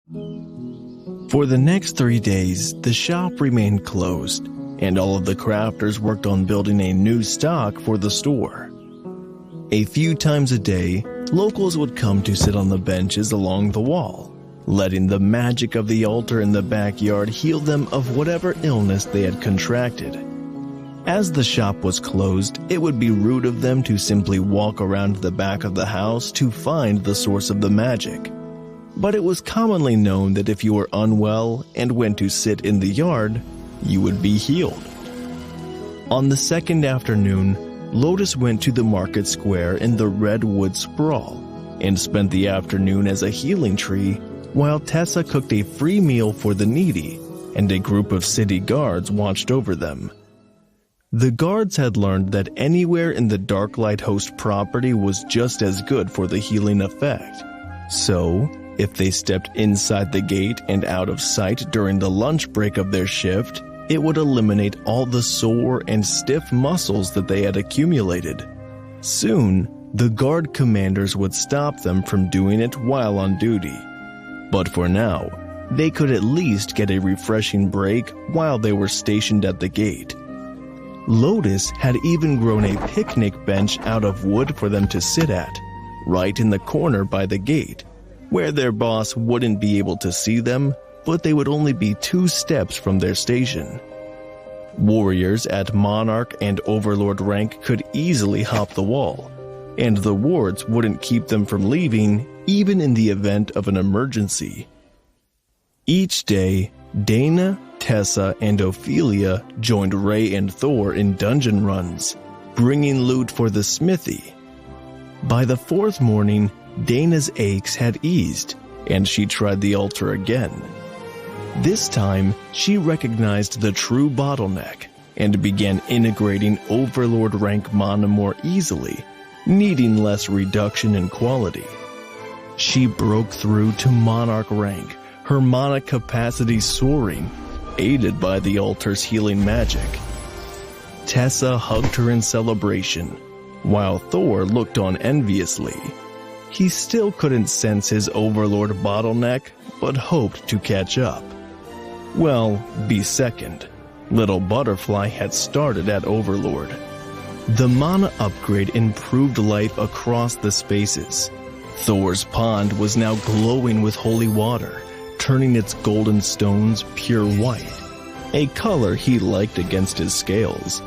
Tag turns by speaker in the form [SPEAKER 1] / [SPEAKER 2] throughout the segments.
[SPEAKER 1] For the next 3 days, the shop remained closed, and all of the crafters worked on building a new stock for the store. A few times a day, locals would come to sit on the benches along the wall, letting the magic of the altar in the backyard heal them of whatever illness they had contracted. As the shop was closed, it would be rude of them to simply walk around the back of the house to find the source of the magic. But it was commonly known that if you were unwell and went to sit in the yard, you would be healed. On the second afternoon, Lotus went to the market square in the Redwood Sprawl and spent the afternoon as a healing tree while Tessa cooked a free meal for the needy and a group of city guards watched over them. The guards had learned that anywhere in the Darklight Host property was just as good for the healing effect. So, if they stepped inside the gate and out of sight during the lunch break of their shift, it would eliminate all the sore and stiff muscles that they had accumulated. Soon, the guard commanders would stop them from doing it while on duty. But for now, they could at least get a refreshing break while they were stationed at the gate. Lotus had even grown a picnic bench out of wood for them to sit at, right in the corner by the gate, where their boss wouldn't be able to see them, but they would only be 2 steps from their station. Warriors at Monarch and Overlord rank could easily hop the wall, and the wards wouldn't keep them from leaving even in the event of an emergency. Each day, Dana, Tessa, and Ophelia joined Ray and Thor in dungeon runs, bringing loot for the smithy. By the 4th morning, Dana's aches had eased, and she tried the altar again. This time, she recognized the true bottleneck and began integrating Overlord rank mana more easily, needing less reduction in quality. She broke through to Monarch rank, her mana capacity soaring, aided by the altar's healing magic. Tessa hugged her in celebration, while Thor looked on enviously. He still couldn't sense his Overlord bottleneck, but hoped to catch up. Well, be second. Little Butterfly had started at Overlord. The mana upgrade improved life across the spaces. Thor's pond was now glowing with holy water, turning its golden stones pure white, a color he liked against his scales.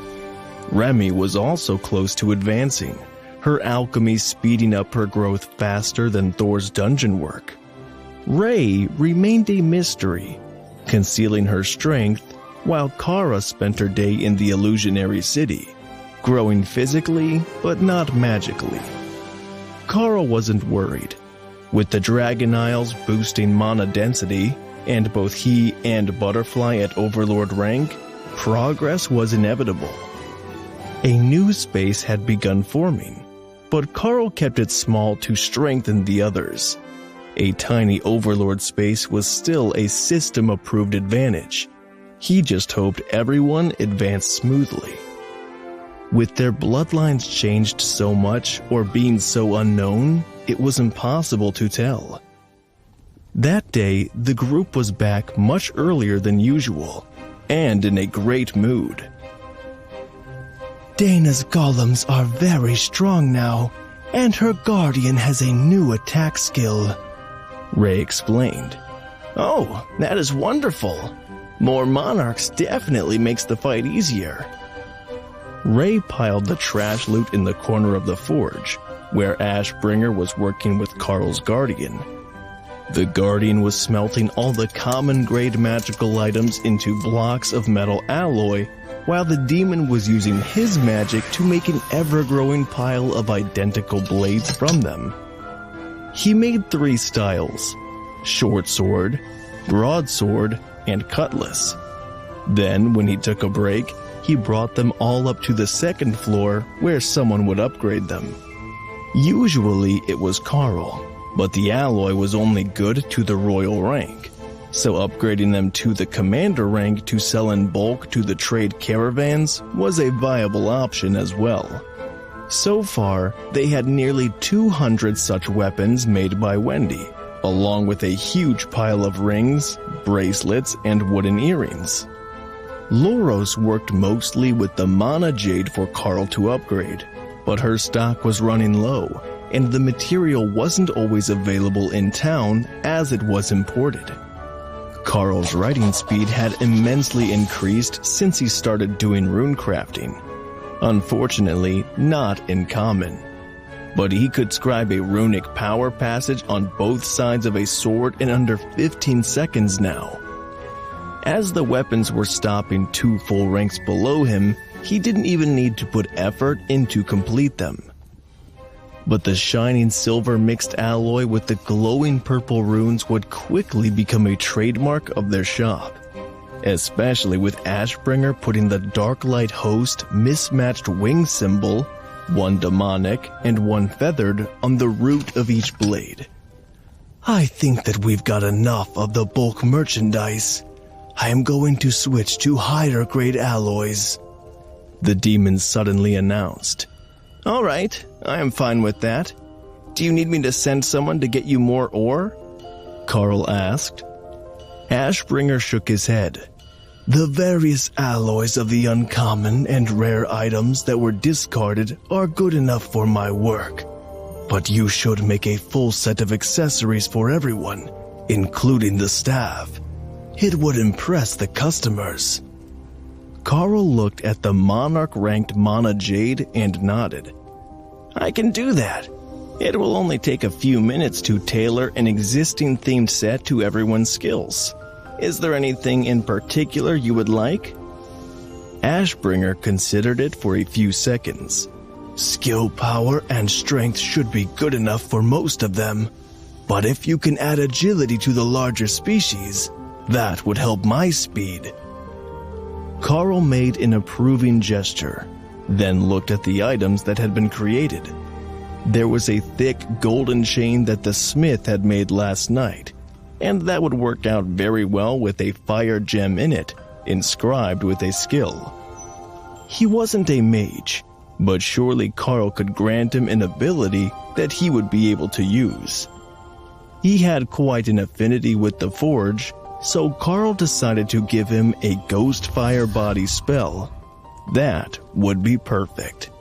[SPEAKER 1] Remy was also close to advancing, her alchemy speeding up her growth faster than Thor's dungeon work. Ray remained a mystery, concealing her strength, while Kara spent her day in the illusionary city, growing physically but not magically. Kara wasn't worried. With the Dragon Isles boosting mana density, and both he and Butterfly at Overlord rank, progress was inevitable. A new space had begun forming, but Carl kept it small to strengthen the others. A tiny Overlord space was still a system-approved advantage. He just hoped everyone advanced smoothly. With their bloodlines changed so much or being so unknown, it was impossible to tell. That day, the group was back much earlier than usual, and in a great mood.
[SPEAKER 2] Dana's golems are very strong now, and her guardian has a new attack skill,
[SPEAKER 1] Ray explained.
[SPEAKER 3] Oh, that is wonderful. More monarchs definitely makes the fight easier.
[SPEAKER 1] Ray piled the trash loot in the corner of the forge, where Ashbringer was working with Carl's guardian. The guardian was smelting all the common-grade magical items into blocks of metal alloy, while the demon was using his magic to make an ever-growing pile of identical blades from them. He made 3 styles: short sword, broadsword, and cutlass. Then, when he took a break, he brought them all up to the 2nd floor where someone would upgrade them. Usually it was Carl, but the alloy was only good to the royal rank, so upgrading them to the commander rank to sell in bulk to the trade caravans was a viable option as well. So far, they had nearly 200 such weapons made by Wendy, along with a huge pile of rings, bracelets, and wooden earrings. Loros worked mostly with the mana jade for Carl to upgrade, but her stock was running low, and the material wasn't always available in town as it was imported. Carl's writing speed had immensely increased since he started doing rune crafting. Unfortunately, not in common. But he could scribe a runic power passage on both sides of a sword in under 15 seconds now. As the weapons were stopping 2 full ranks below him, he didn't even need to put effort in to complete them. But the shining silver mixed alloy with the glowing purple runes would quickly become a trademark of their shop, especially with Ashbringer putting the Dark Light Host mismatched wing symbol, one demonic and one feathered, on the root of each blade.
[SPEAKER 2] I think that we've got enough of the bulk merchandise. I am going to switch to higher grade alloys,
[SPEAKER 1] the demon suddenly announced.
[SPEAKER 3] All right, I am fine with that. Do you need me to send someone to get you more ore?
[SPEAKER 1] Carl asked.
[SPEAKER 2] Ashbringer shook his head. The various alloys of the uncommon and rare items that were discarded are good enough for my work. But you should make a full set of accessories for everyone, including the staff. It would impress the customers.
[SPEAKER 1] Carl looked at the monarch-ranked mana jade and nodded.
[SPEAKER 3] I can do that. It will only take a few minutes to tailor an existing themed set to everyone's skills. Is there anything in particular you would like?
[SPEAKER 1] Ashbringer considered it for a few seconds.
[SPEAKER 2] Skill, power, and strength should be good enough for most of them. But if you can add agility to the larger species, that would help my speed.
[SPEAKER 1] Carl made an approving gesture, then looked at the items that had been created. There was a thick golden chain that the smith had made last night, and that would work out very well with a fire gem in it, inscribed with a skill. He wasn't a mage, but surely Carl could grant him an ability that he would be able to use. He had quite an affinity with the forge, so Carl decided to give him a ghost fire body spell. That would be perfect.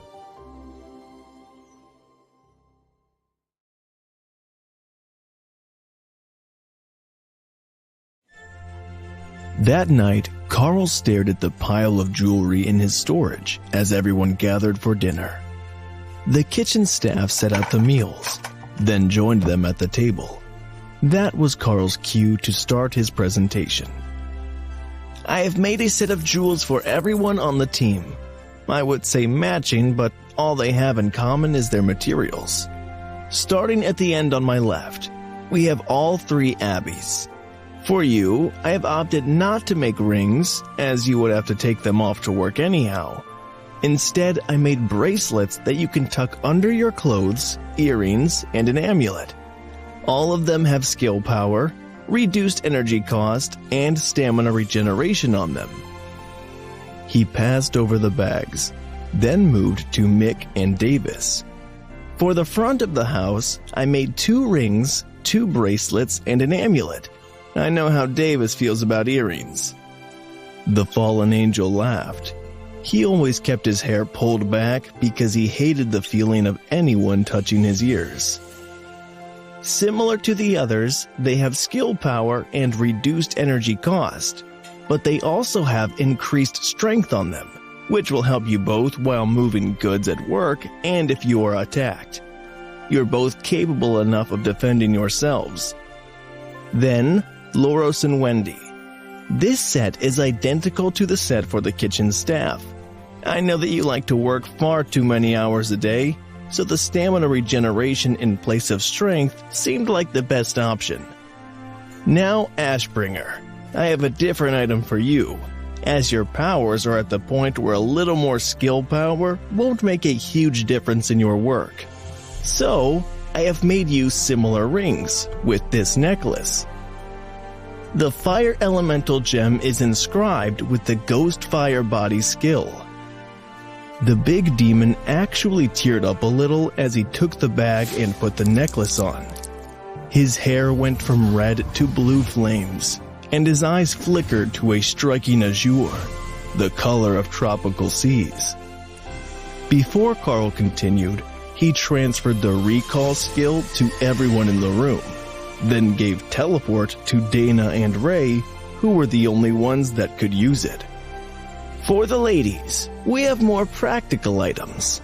[SPEAKER 1] That night, Carl stared at the pile of jewelry in his storage as everyone gathered for dinner. The kitchen staff set out the meals, then joined them at the table. That was Carl's cue to start his presentation.
[SPEAKER 3] I have made a set of jewels for everyone on the team. I would say matching, but all they have in common is their materials. Starting at the end on my left, we have all 3 abbeys. For you, I have opted not to make rings, as you would have to take them off to work anyhow. Instead, I made bracelets that you can tuck under your clothes, earrings, and an amulet. All of them have skill power, reduced energy cost, and stamina regeneration on them. He passed over the bags, then moved to Mick and Davis. For the front of the house, I made 2 rings, 2 bracelets, and an amulet. I know how Davis feels about earrings. The fallen angel laughed. He always kept his hair pulled back because he hated the feeling of anyone touching his ears. Similar to the others, they have skill power and reduced energy cost, but they also have increased strength on them, which will help you both while moving goods at work and if you are attacked. You're both capable enough of defending yourselves. Then, Loros and Wendy. This set is identical to the set for the kitchen staff. I know that you like to work far too many hours a day, so the stamina regeneration in place of strength seemed like the best option. Now, Ashbringer, I have a different item for you, as your powers are at the point where a little more skill power won't make a huge difference in your work. So, I have made you similar rings with this necklace. The Fire Elemental gem is inscribed with the Ghost Fire Body skill. The big demon actually teared up a little as he took the bag and put the necklace on.
[SPEAKER 1] His hair went from red to blue flames, and his eyes flickered to a striking azure, the color of tropical seas. Before Carl continued, he transferred the recall skill to everyone in the room, then gave teleport to Dana and Ray, who were the only ones that could use it. For the ladies, we have more practical items.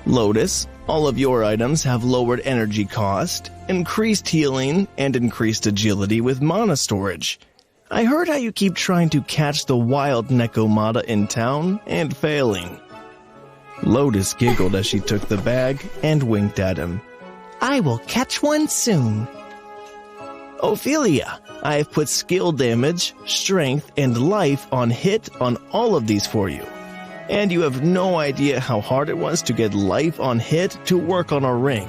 [SPEAKER 1] Lotus, all of your items have lowered energy cost, increased healing, and increased agility with mana storage. I heard how you keep trying to catch the wild Nekomata in town and failing. Lotus giggled as she took the bag and winked at him. I will catch one soon. Ophelia, I have put skill damage, strength, and life on hit on all of these for you. And you have no idea how hard it was to get life on hit to work on a ring.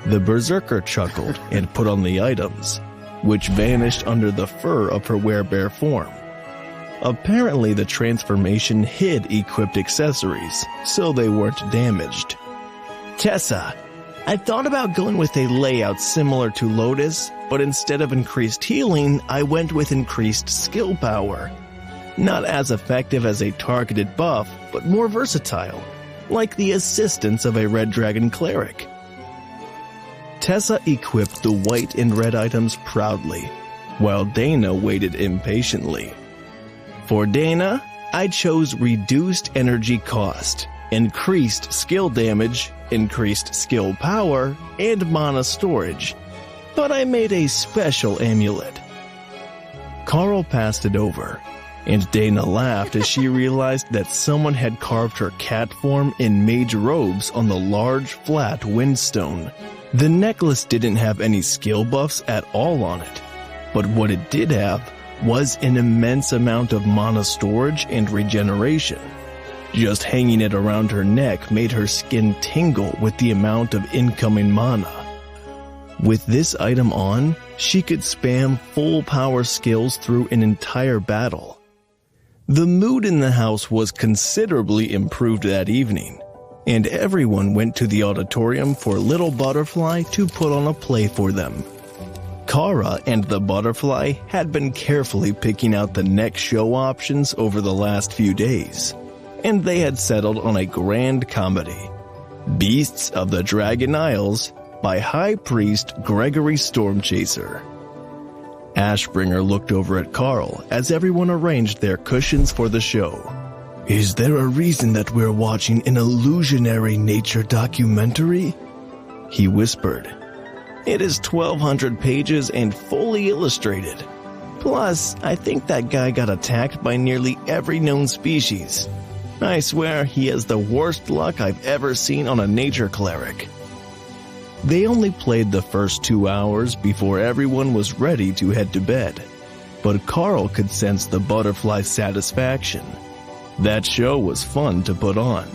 [SPEAKER 1] The berserker chuckled and put on the items, which vanished under the fur of her werebear form. Apparently the transformation hid equipped accessories, so they weren't damaged. Tessa, I thought about going with a layout similar to Lotus, but instead of increased healing, I went with increased skill power. Not as effective as a targeted buff, but more versatile, like the assistance of a red dragon cleric. Tessa equipped the white and red items proudly, while Dana waited impatiently. For Dana, I chose reduced energy cost, increased skill damage, increased skill power, and mana storage, but I made a special amulet. Carl passed it over, and Dana laughed as she realized that someone had carved her cat form in mage robes on the large, flat windstone. The necklace didn't have any skill buffs at all on it, but what it did have was an immense amount of mana storage and regeneration. Just hanging it around her neck made her skin tingle with the amount of incoming mana. With this item on, she could spam full power skills through an entire battle. The mood in the house was considerably improved that evening, and everyone went to the auditorium for Little Butterfly to put on a play for them. Kara and the butterfly had been carefully picking out the next show options over the last few days, and they had settled on a grand comedy, Beasts of the Dragon Isles by High Priest Gregory Stormchaser. Ashbringer looked over at Carl as everyone arranged their cushions for the show.
[SPEAKER 2] Is there a reason that we're watching an illusionary nature documentary?
[SPEAKER 1] He whispered. It is 1,200 pages and fully illustrated. Plus, I think that guy got attacked by nearly every known species. I swear he has the worst luck I've ever seen on a nature cleric. They only played the first 2 hours before everyone was ready to head to bed, but Carl could sense the butterfly's satisfaction. That show was fun to put on.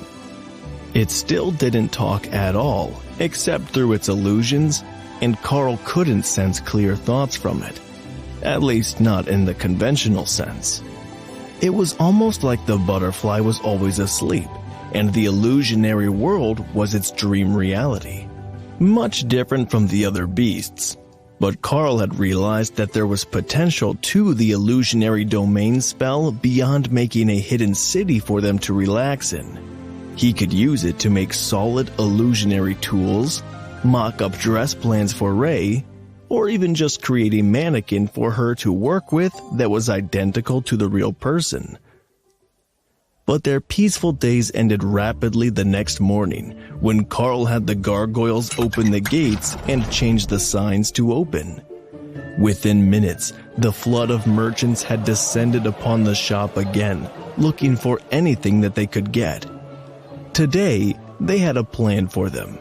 [SPEAKER 1] It still didn't talk at all, except through its illusions, and Carl couldn't sense clear thoughts from it, at least not in the conventional sense. It was almost like the butterfly was always asleep, and the illusionary world was its dream reality. Much different from the other beasts, but Carl had realized that there was potential to the illusionary domain spell beyond making a hidden city for them to relax in. He could use it to make solid illusionary tools, mock-up dress plans for Ray, or even just create a mannequin for her to work with that was identical to the real person. But their peaceful days ended rapidly the next morning when Carl had the gargoyles open the gates and change the signs to open. Within minutes, the flood of merchants had descended upon the shop again, looking for anything that they could get. Today, they had a plan for them.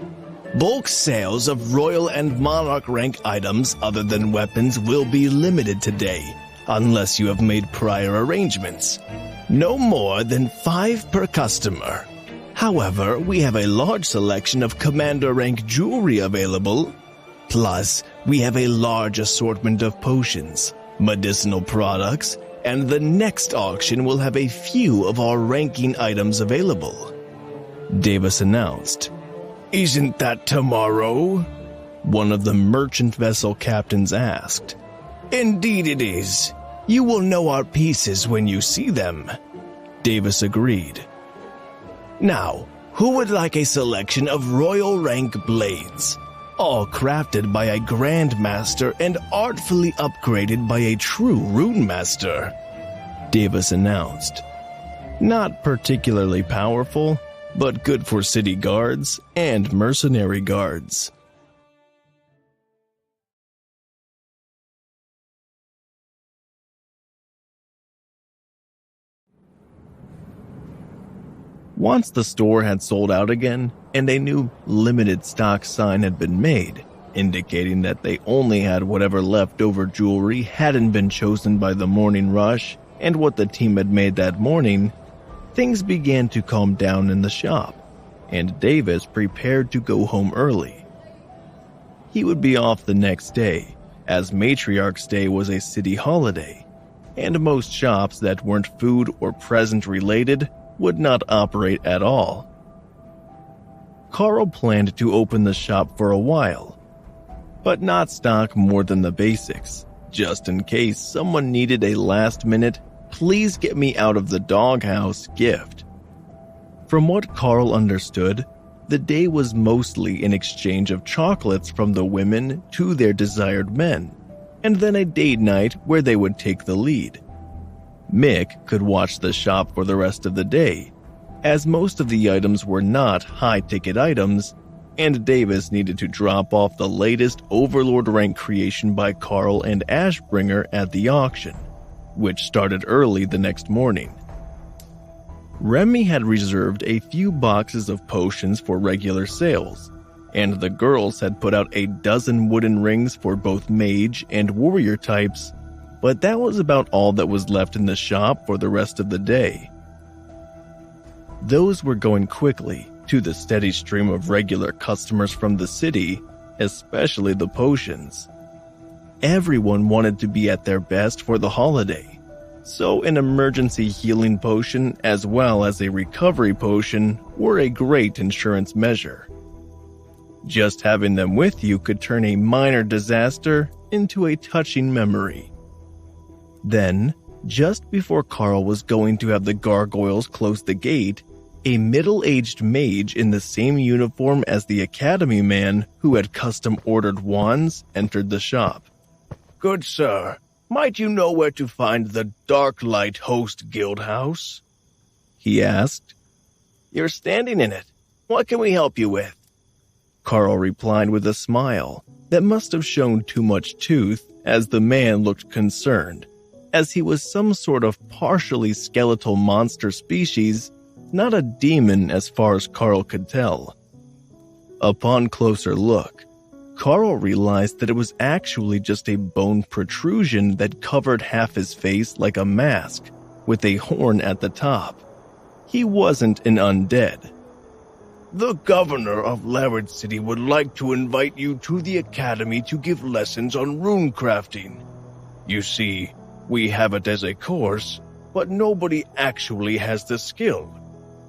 [SPEAKER 1] Bulk sales of royal and monarch rank items other than weapons will be limited today, unless you have made prior arrangements. No more than 5 per customer. However, we have a large selection of commander rank jewelry available. Plus, we have a large assortment of potions, medicinal products, and the next auction will have a few of our ranking items available. Davis announced.
[SPEAKER 2] Isn't that tomorrow?
[SPEAKER 1] One of the merchant vessel captains asked.
[SPEAKER 2] Indeed it is. You will know our pieces when you see them.
[SPEAKER 1] Davis agreed.
[SPEAKER 2] Now, who would like a selection of royal rank blades, all crafted by a grandmaster and artfully upgraded by a true rune master?
[SPEAKER 1] Davis announced. Not particularly powerful, but good for city guards and mercenary guards. Once the store had sold out again, and a new limited stock sign had been made, indicating that they only had whatever leftover jewelry hadn't been chosen by the morning rush and what the team had made that morning, things began to calm down in the shop, and Davis prepared to go home early. He would be off the next day, as Matriarch's Day was a city holiday, and most shops that weren't food or present related would not operate at all. Carl planned to open the shop for a while, but not stock more than the basics, just in case someone needed a last-minute, please get me out of the doghouse gift. From what Carl understood, the day was mostly an exchange of chocolates from the women to their desired men, and then a date night where they would take the lead. Mick could watch the shop for the rest of the day, as most of the items were not high-ticket items, and Davis needed to drop off the latest Overlord rank creation by Carl and Ashbringer at the auction, which started early the next morning. Remy had reserved a few boxes of potions for regular sales, and the girls had put out a dozen wooden rings for both mage and warrior types, but that was about all that was left in the shop for the rest of the day. Those were going quickly to the steady stream of regular customers from the city, especially the potions. Everyone wanted to be at their best for the holiday, so an emergency healing potion as well as a recovery potion were a great insurance measure. Just having them with you could turn a minor disaster into a touching memory. Then, just before Carl was going to have the gargoyles close the gate, a middle-aged mage in the same uniform as the academy man who had custom-ordered wands entered the shop.
[SPEAKER 2] Good sir, might you know where to find the Darklight Host Guildhouse?
[SPEAKER 1] He asked.
[SPEAKER 3] You're standing in it. What can we help you with?
[SPEAKER 1] Carl replied with a smile that must have shown too much tooth, as the man looked concerned, as he was some sort of partially skeletal monster species, not a demon as far as Carl could tell. Upon closer look, Carl realized that it was actually just a bone protrusion that covered half his face like a mask, with a horn at the top. He wasn't an undead.
[SPEAKER 2] The governor of Larrard City would like to invite you to the academy to give lessons on rune crafting. You see, we have it as a course, but nobody actually has the skill.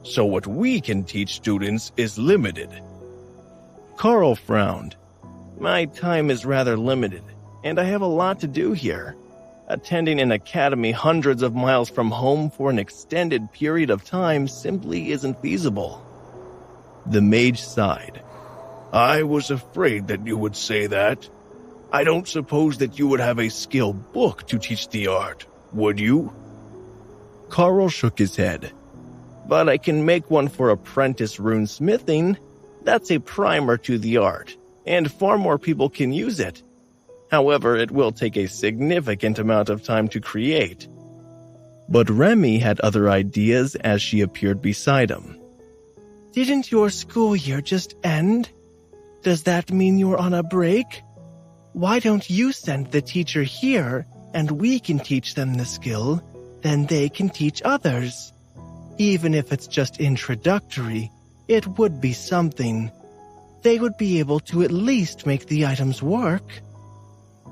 [SPEAKER 2] So what we can teach students is limited.
[SPEAKER 1] Carl frowned.
[SPEAKER 3] My time is rather limited, and I have a lot to do here. Attending an academy hundreds of miles from home for an extended period of time simply isn't feasible.
[SPEAKER 1] The mage sighed.
[SPEAKER 2] I was afraid that you would say that. I don't suppose that you would have a skill book to teach the art, would you?
[SPEAKER 1] Carl shook his head.
[SPEAKER 3] But I can make one for apprentice runesmithing. That's a primer to the art, and far more people can use it. However, it will take a significant amount of time to create.
[SPEAKER 1] But Remy had other ideas as she appeared beside him.
[SPEAKER 4] Didn't your school year just end? Does that mean you're on a break? Why don't you send the teacher here and we can teach them the skill, then they can teach others. Even if it's just introductory, it would be something. They would be able to at least make the items work.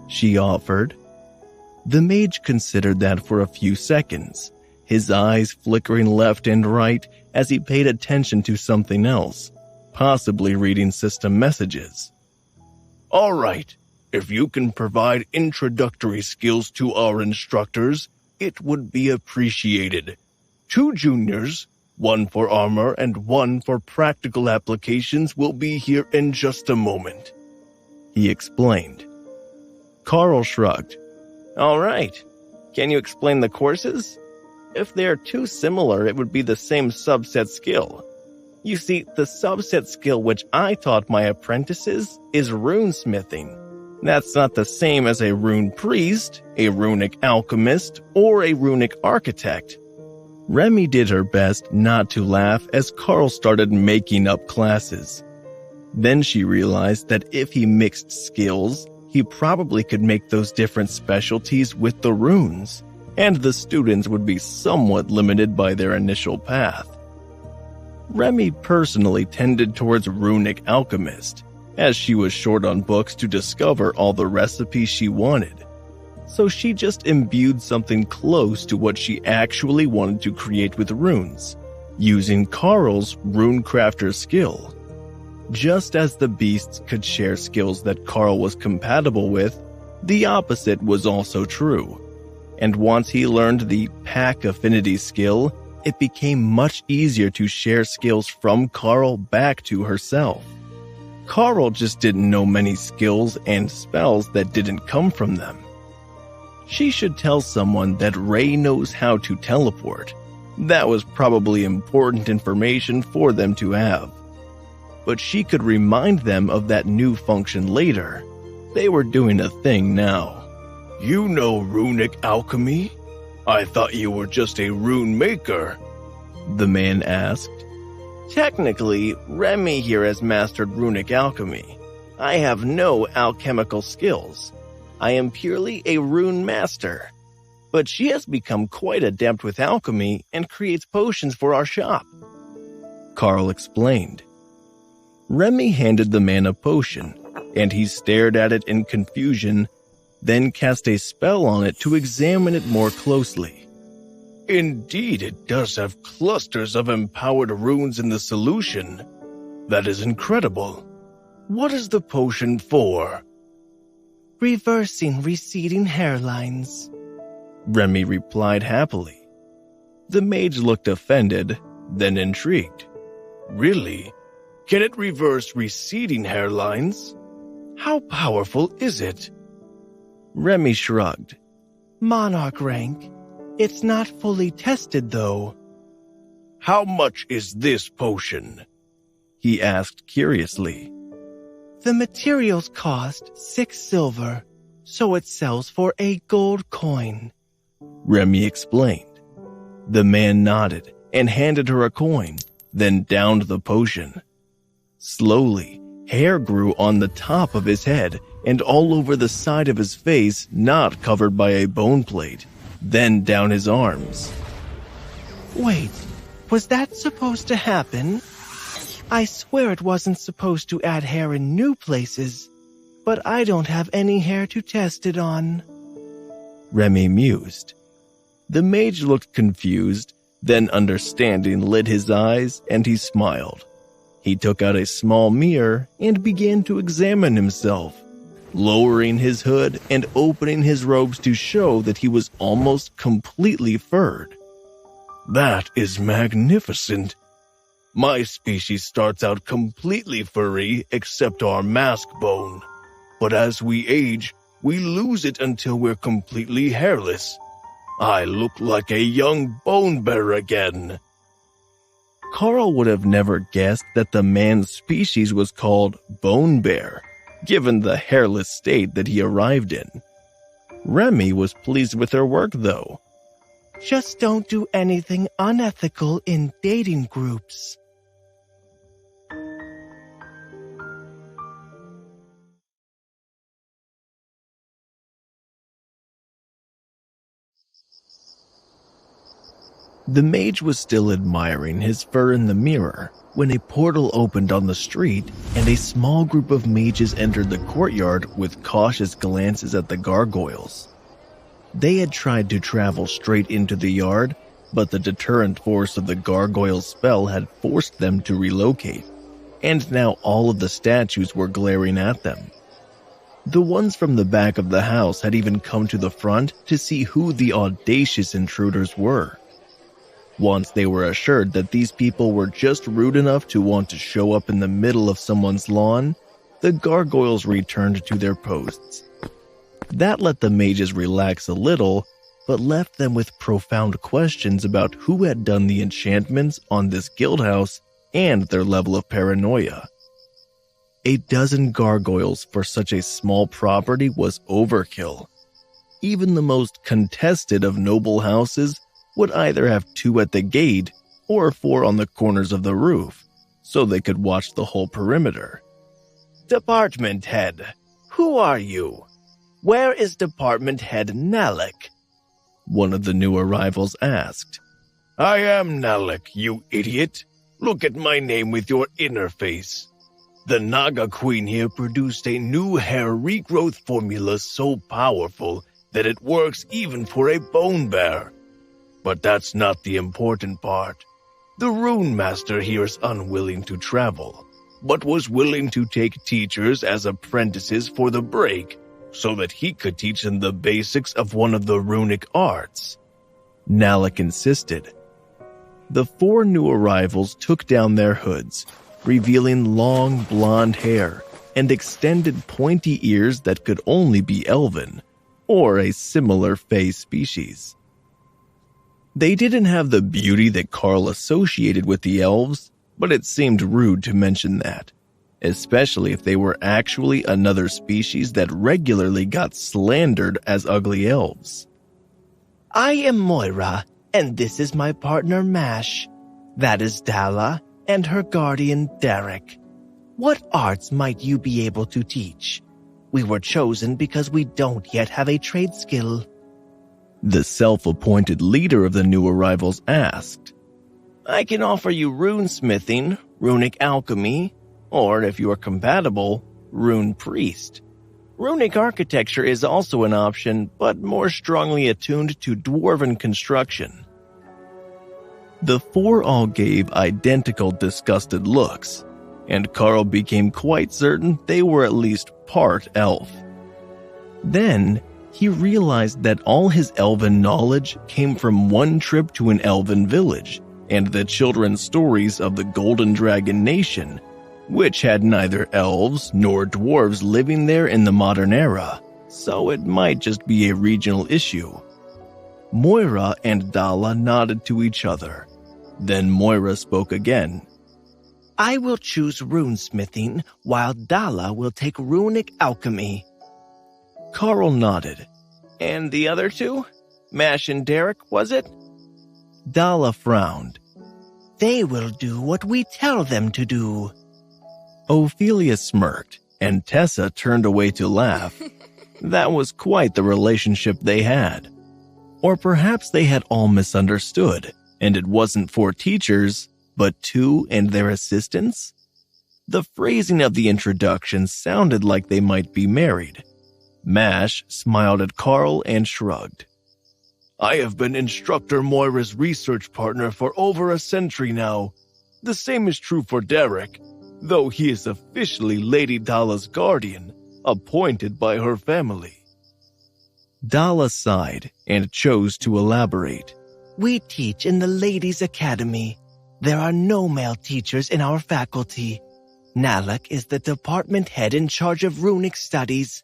[SPEAKER 1] She offered. The mage considered that for a few seconds, his eyes flickering left and right as he paid attention to something else, possibly reading system messages.
[SPEAKER 2] All right, if you can provide introductory skills to our instructors, it would be appreciated. 2 juniors, 1 for armor and 1 for practical applications, will be here in just a moment," he explained.
[SPEAKER 3] Carl shrugged. "All right. Can you explain the courses? If they're too similar, it would be the same subset skill. You see, the subset skill which I taught my apprentices is runesmithing. That's not the same as a rune priest, a runic alchemist, or a runic architect." Remy did her best not to laugh as Carl started making up classes. Then she realized that if he mixed skills, he probably could make those different specialties with the runes, and the students would be somewhat limited by their initial path. Remy personally tended towards runic alchemist, as she was short on books to discover all the recipes she wanted. So she just imbued something close to what she actually wanted to create with runes, using Carl's runecrafter skill. Just as the beasts could share skills that Carl was compatible with, the opposite was also true. And once he learned the pack affinity skill, it became much easier to share skills from Carl back to herself. Carl just didn't know many skills and spells that didn't come from them. She should tell someone that Ray knows how to teleport. That was probably important information for them to have. But she could remind them of that new function later. They were doing a thing now.
[SPEAKER 2] "You know runic alchemy? I thought you were just a rune maker," the man asked.
[SPEAKER 3] Technically, Remy here has mastered runic alchemy. I have no alchemical skills. I am purely a rune master. But she has become quite adept with alchemy and creates potions for our shop,"
[SPEAKER 1] Carl explained. Remy handed the man a potion, and he stared at it in confusion, then cast a spell on it to examine it more closely.
[SPEAKER 2] "Indeed, it does have clusters of empowered runes in the solution. That is incredible. What is the potion for?"
[SPEAKER 4] "Reversing receding hairlines,"
[SPEAKER 1] Remy replied happily. The mage looked offended, then intrigued.
[SPEAKER 2] "Really? Can it reverse receding hairlines? How powerful is it?"
[SPEAKER 1] Remy shrugged.
[SPEAKER 4] "Monarch rank. It's not fully tested, though."
[SPEAKER 2] "How much is this potion?"
[SPEAKER 1] he asked curiously.
[SPEAKER 4] "The materials cost 6 silver, so it sells for a gold coin,"
[SPEAKER 1] Remy explained. The man nodded and handed her a coin, then downed the potion. Slowly, hair grew on the top of his head and all over the side of his face not covered by a bone plate, then down his arms.
[SPEAKER 4] "Wait, was that supposed to happen? I swear it wasn't supposed to add hair in new places, but I don't have any hair to test it on,"
[SPEAKER 1] Remy mused. The mage looked confused, then understanding lit his eyes and he smiled. He took out a small mirror and began to examine himself, lowering his hood and opening his robes to show that he was almost completely furred.
[SPEAKER 2] "That is magnificent. My species starts out completely furry except our mask bone. But as we age, we lose it until we're completely hairless. I look like a young bone bear again."
[SPEAKER 1] Carl would have never guessed that the man's species was called Bone Bear, given the hairless state that he arrived in. Remy was pleased with her work, though.
[SPEAKER 4] "Just don't do anything unethical in dating groups."
[SPEAKER 1] The mage was still admiring his fur in the mirror when a portal opened on the street and a small group of mages entered the courtyard with cautious glances at the gargoyles. They had tried to travel straight into the yard, but the deterrent force of the gargoyle spell had forced them to relocate, and now all of the statues were glaring at them. The ones from the back of the house had even come to the front to see who the audacious intruders were. Once they were assured that these people were just rude enough to want to show up in the middle of someone's lawn, the gargoyles returned to their posts. That let the mages relax a little, but left them with profound questions about who had done the enchantments on this guildhouse and their level of paranoia. 12 gargoyles for such a small property was overkill. Even the most contested of noble houses would either have 2 at the gate or 4 on the corners of the roof, so they could watch the whole perimeter.
[SPEAKER 3] Department Head, who are you? Where is Department Head Nalek?
[SPEAKER 1] One of the new arrivals asked.
[SPEAKER 2] I am Nalek, you idiot. Look at my name with your interface. The Naga Queen here produced a new hair regrowth formula so powerful that it works even for a bone bear. But that's not the important part. The Rune Master here is unwilling to travel, but was willing to take teachers as apprentices for the break so that he could teach them the basics of one of the runic arts.
[SPEAKER 1] Nalek insisted. The 4 new arrivals took down their hoods, revealing long blonde hair and extended pointy ears that could only be elven, or a similar fey species. They didn't have the beauty that Carl associated with the elves, but it seemed rude to mention that, especially if they were actually another species that regularly got slandered as ugly elves.
[SPEAKER 3] I am Moira, and this is my partner Mash. That is Dala, and her guardian Derek. What arts might you be able to teach? We were chosen because we don't yet have a trade skill.
[SPEAKER 1] The self-appointed leader of the new arrivals asked.
[SPEAKER 3] I can offer you rune smithing, runic alchemy, or if you are compatible, rune priest. Runic architecture is also an option, but more strongly attuned to dwarven construction.
[SPEAKER 1] The 4 all gave identical disgusted looks, and Carl became quite certain they were at least part elf. Then, he realized that all his elven knowledge came from one trip to an elven village and the children's stories of the Golden Dragon Nation, which had neither elves nor dwarves living there in the modern era, so it might just be a regional issue. Moira and Dala nodded to each other. Then Moira spoke again.
[SPEAKER 3] I will choose runesmithing, while Dala will take runic alchemy.
[SPEAKER 1] Carl nodded.
[SPEAKER 3] And the other 2? Mash and Derek, was it?
[SPEAKER 1] Dala frowned.
[SPEAKER 3] They will do what we tell them to do.
[SPEAKER 1] Ophelia smirked, and Tessa turned away to laugh. That was quite the relationship they had. Or perhaps they had all misunderstood, and it wasn't 4 teachers, but 2 and their assistants? The phrasing of the introduction sounded like they might be married. Mash smiled at Carl and shrugged.
[SPEAKER 2] I have been Instructor Moira's research partner for over a century now. The same is true for Derek, though he is officially Lady Dala's guardian, appointed by her family.
[SPEAKER 1] Dala sighed and chose to elaborate.
[SPEAKER 3] We teach in the Ladies' Academy. There are no male teachers in our faculty. Nalek is the department head in charge of runic studies,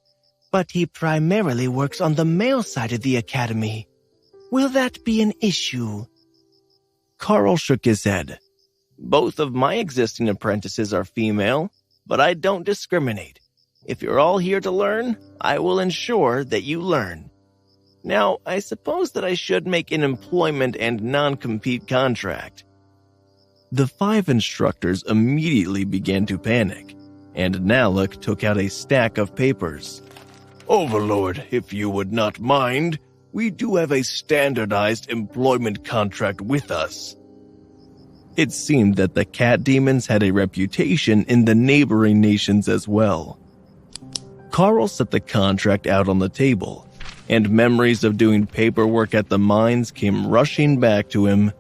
[SPEAKER 3] but he primarily works on the male side of the academy. Will that be an issue?
[SPEAKER 1] Carl shook his head.
[SPEAKER 3] Both of my existing apprentices are female, but I don't discriminate. If you're all here to learn, I will ensure that you learn. Now, I suppose that I should make an employment and non-compete contract.
[SPEAKER 1] The 5 instructors immediately began to panic, and Nalek took out a stack of papers.
[SPEAKER 2] Overlord, if you would not mind, we do have a standardized employment contract with us.
[SPEAKER 1] It seemed that the cat demons had a reputation in the neighboring nations as well. Carl set the contract out on the table, and memories of doing paperwork at the mines came rushing back to him.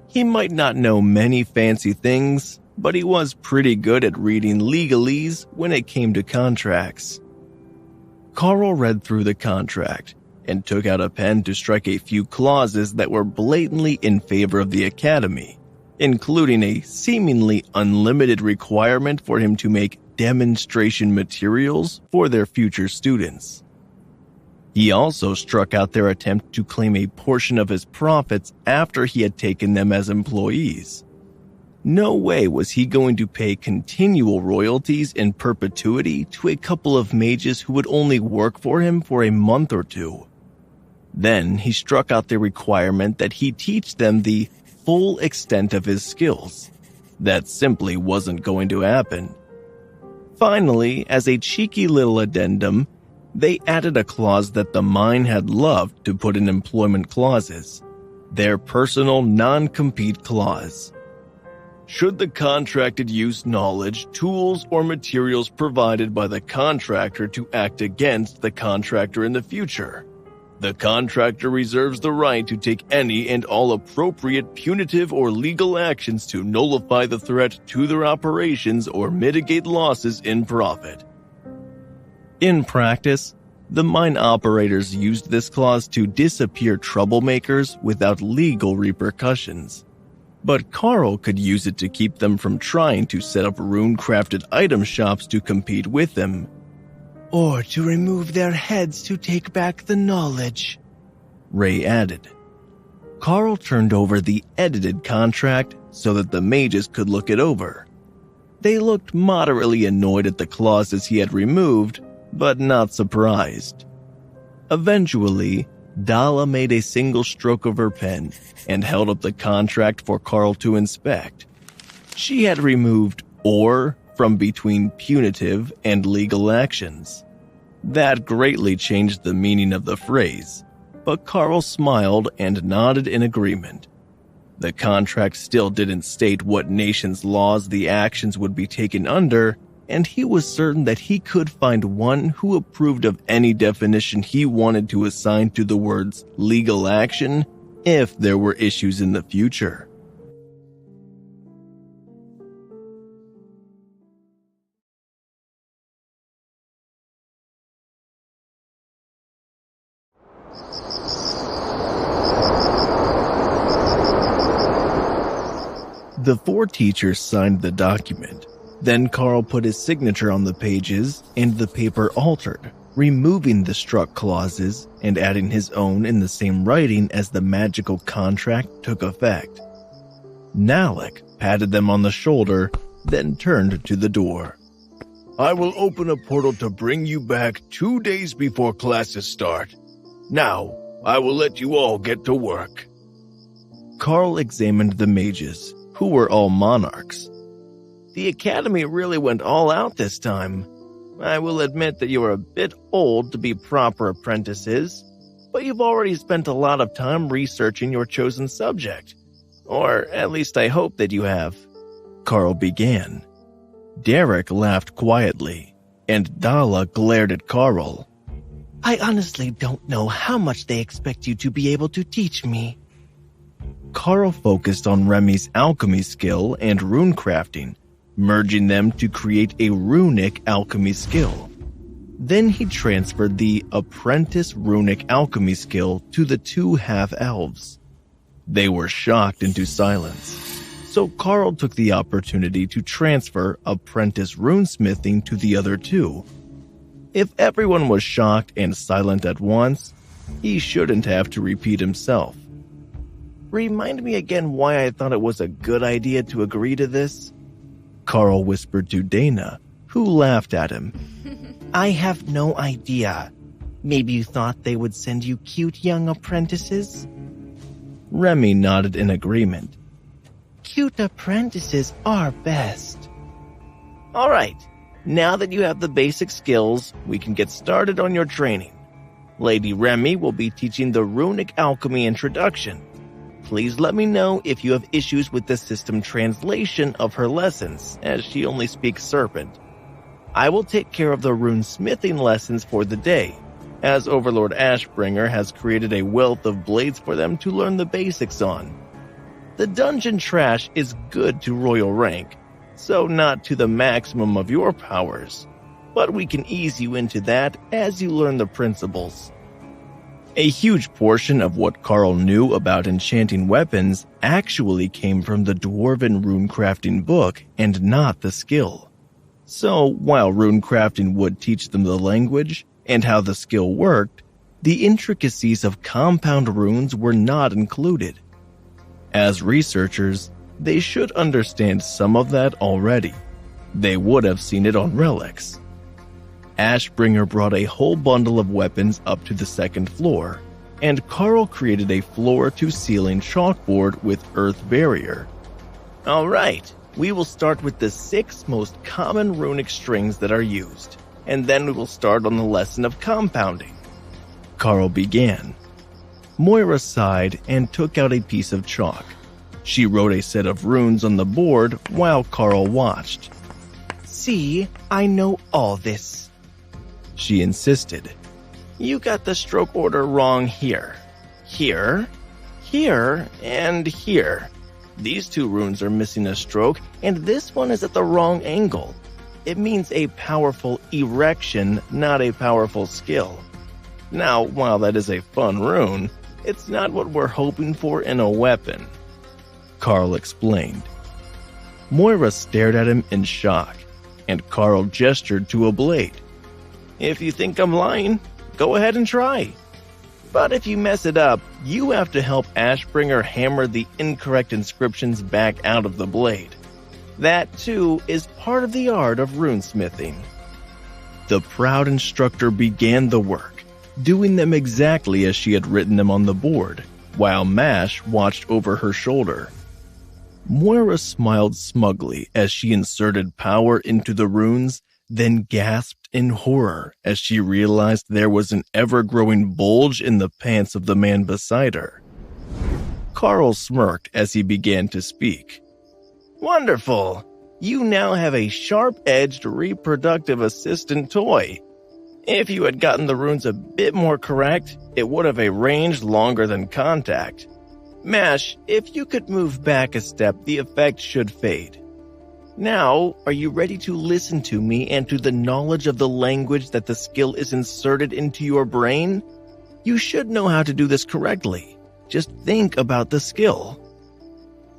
[SPEAKER 1] He might not know many fancy things, but he was pretty good at reading legalese when it came to contracts. Carl read through the contract and took out a pen to strike a few clauses that were blatantly in favor of the academy, including a seemingly unlimited requirement for him to make demonstration materials for their future students. He also struck out their attempt to claim a portion of his profits after he had taken them as employees. No way was he going to pay continual royalties in perpetuity to a couple of mages who would only work for him for a month or two. Then he struck out the requirement that he teach them the full extent of his skills. That simply wasn't going to happen. Finally, as a cheeky little addendum, they added a clause that the mine had loved to put in employment clauses, their personal non-compete clause. Should the contracted use knowledge, tools, or materials provided by the contractor to act against the contractor in the future, the contractor reserves the right to take any and all appropriate punitive or legal actions to nullify the threat to their operations or mitigate losses in profit. In practice, the mine operators used this clause to disappear troublemakers without legal repercussions. But Carl could use it to keep them from trying to set up rune-crafted item shops to compete with them.
[SPEAKER 4] Or to remove their heads to take back the knowledge,
[SPEAKER 1] Ray added. Carl turned over the edited contract so that the mages could look it over. They looked moderately annoyed at the clauses he had removed, but not surprised. Eventually, Dala made a single stroke of her pen and held up the contract for Carl to inspect. She had removed "or" from between punitive and legal actions. That greatly changed the meaning of the phrase, but Carl smiled and nodded in agreement. The contract still didn't state what nation's laws the actions would be taken under, and he was certain that he could find one who approved of any definition he wanted to assign to the words legal action if there were issues in the future. The 4 teachers signed the document. Then Carl put his signature on the pages, and the paper altered, removing the struck clauses and adding his own in the same writing as the magical contract took effect. Nalek patted them on the shoulder, then turned to the door.
[SPEAKER 2] I will open a portal to bring you back 2 days before classes start. Now, I will let you all get to work.
[SPEAKER 1] Carl examined the mages, who were all monarchs. The academy really went all out this time. I will admit that you are a bit old to be proper apprentices, but you've already spent a lot of time researching your chosen subject. Or at least I hope that you have. Carl began. Derek laughed quietly, and Dala glared at Carl.
[SPEAKER 4] I honestly don't know how much they expect you to be able to teach me.
[SPEAKER 1] Carl focused on Remy's alchemy skill and rune crafting, merging them to create a runic alchemy skill. Then he transferred the apprentice runic alchemy skill to the 2 half-elves. They were shocked into silence, so Carl took the opportunity to transfer apprentice runesmithing to the other 2. If everyone was shocked and silent at once, he shouldn't have to repeat himself. Remind me again why I thought it was a good idea to agree to this? Carl whispered to Dana, who laughed at him.
[SPEAKER 4] I have no idea. Maybe you thought they would send you cute young apprentices?
[SPEAKER 1] Remy nodded in agreement.
[SPEAKER 4] Cute apprentices are best.
[SPEAKER 1] All right, now that you have the basic skills, we can get started on your training. Lady Remy will be teaching the runic alchemy introduction. Please let me know if you have issues with the system translation of her lessons, as she only speaks Serpent. I will take care of the rune smithing lessons for the day, as Overlord Ashbringer has created a wealth of blades for them to learn the basics on. The dungeon trash is good to royal rank, so not to the maximum of your powers.
[SPEAKER 3] but we can ease you into that as you learn the principles. A huge portion of what Carl knew about enchanting weapons actually came from the Dwarven runecrafting book and not the skill. So, while runecrafting would teach them the language and how the skill worked, the intricacies of compound runes were not included. As researchers, they should understand some of that already. They would have seen it on relics. Ashbringer brought a whole bundle of weapons up to the second floor, and Carl created a floor-to-ceiling chalkboard with earth barrier. Alright, we will start with the 6 most common runic strings that are used, and then we will start on the lesson of compounding. Carl began. Moira sighed and took out a piece of chalk. She wrote a set of runes on the board while Carl watched.
[SPEAKER 4] See, I know all this,
[SPEAKER 3] she insisted.
[SPEAKER 4] You got the stroke order wrong here. Here, here, and here. These 2 runes are missing a stroke, and this one is at the wrong angle. It means a powerful erection, not a powerful skill. Now, while that is a fun rune, it's not what we're hoping for in a weapon,
[SPEAKER 3] Carl explained. Moira stared at him in shock, and Carl gestured to a blade.
[SPEAKER 4] If you think I'm lying, go ahead and try. But if you mess it up, you have to help Ashbringer hammer the incorrect inscriptions back out of the blade. That, too, is part of the art of runesmithing.
[SPEAKER 3] The proud instructor began the work, doing them exactly as she had written them on the board, while Mash watched over her shoulder. Moira smiled smugly as she inserted power into the runes, then gasped in horror as she realized there was an ever-growing bulge in the pants of the man beside her. Carl smirked as he began to speak.
[SPEAKER 4] Wonderful! You now have a sharp-edged reproductive assistant toy. If you had gotten the runes a bit more correct, it would have a range longer than contact. Mash, if you could move back a step, the effect should fade. Now, are you ready to listen to me and to the knowledge of the language that the skill is inserted into your brain? You should know how to do this correctly. Just think about the skill.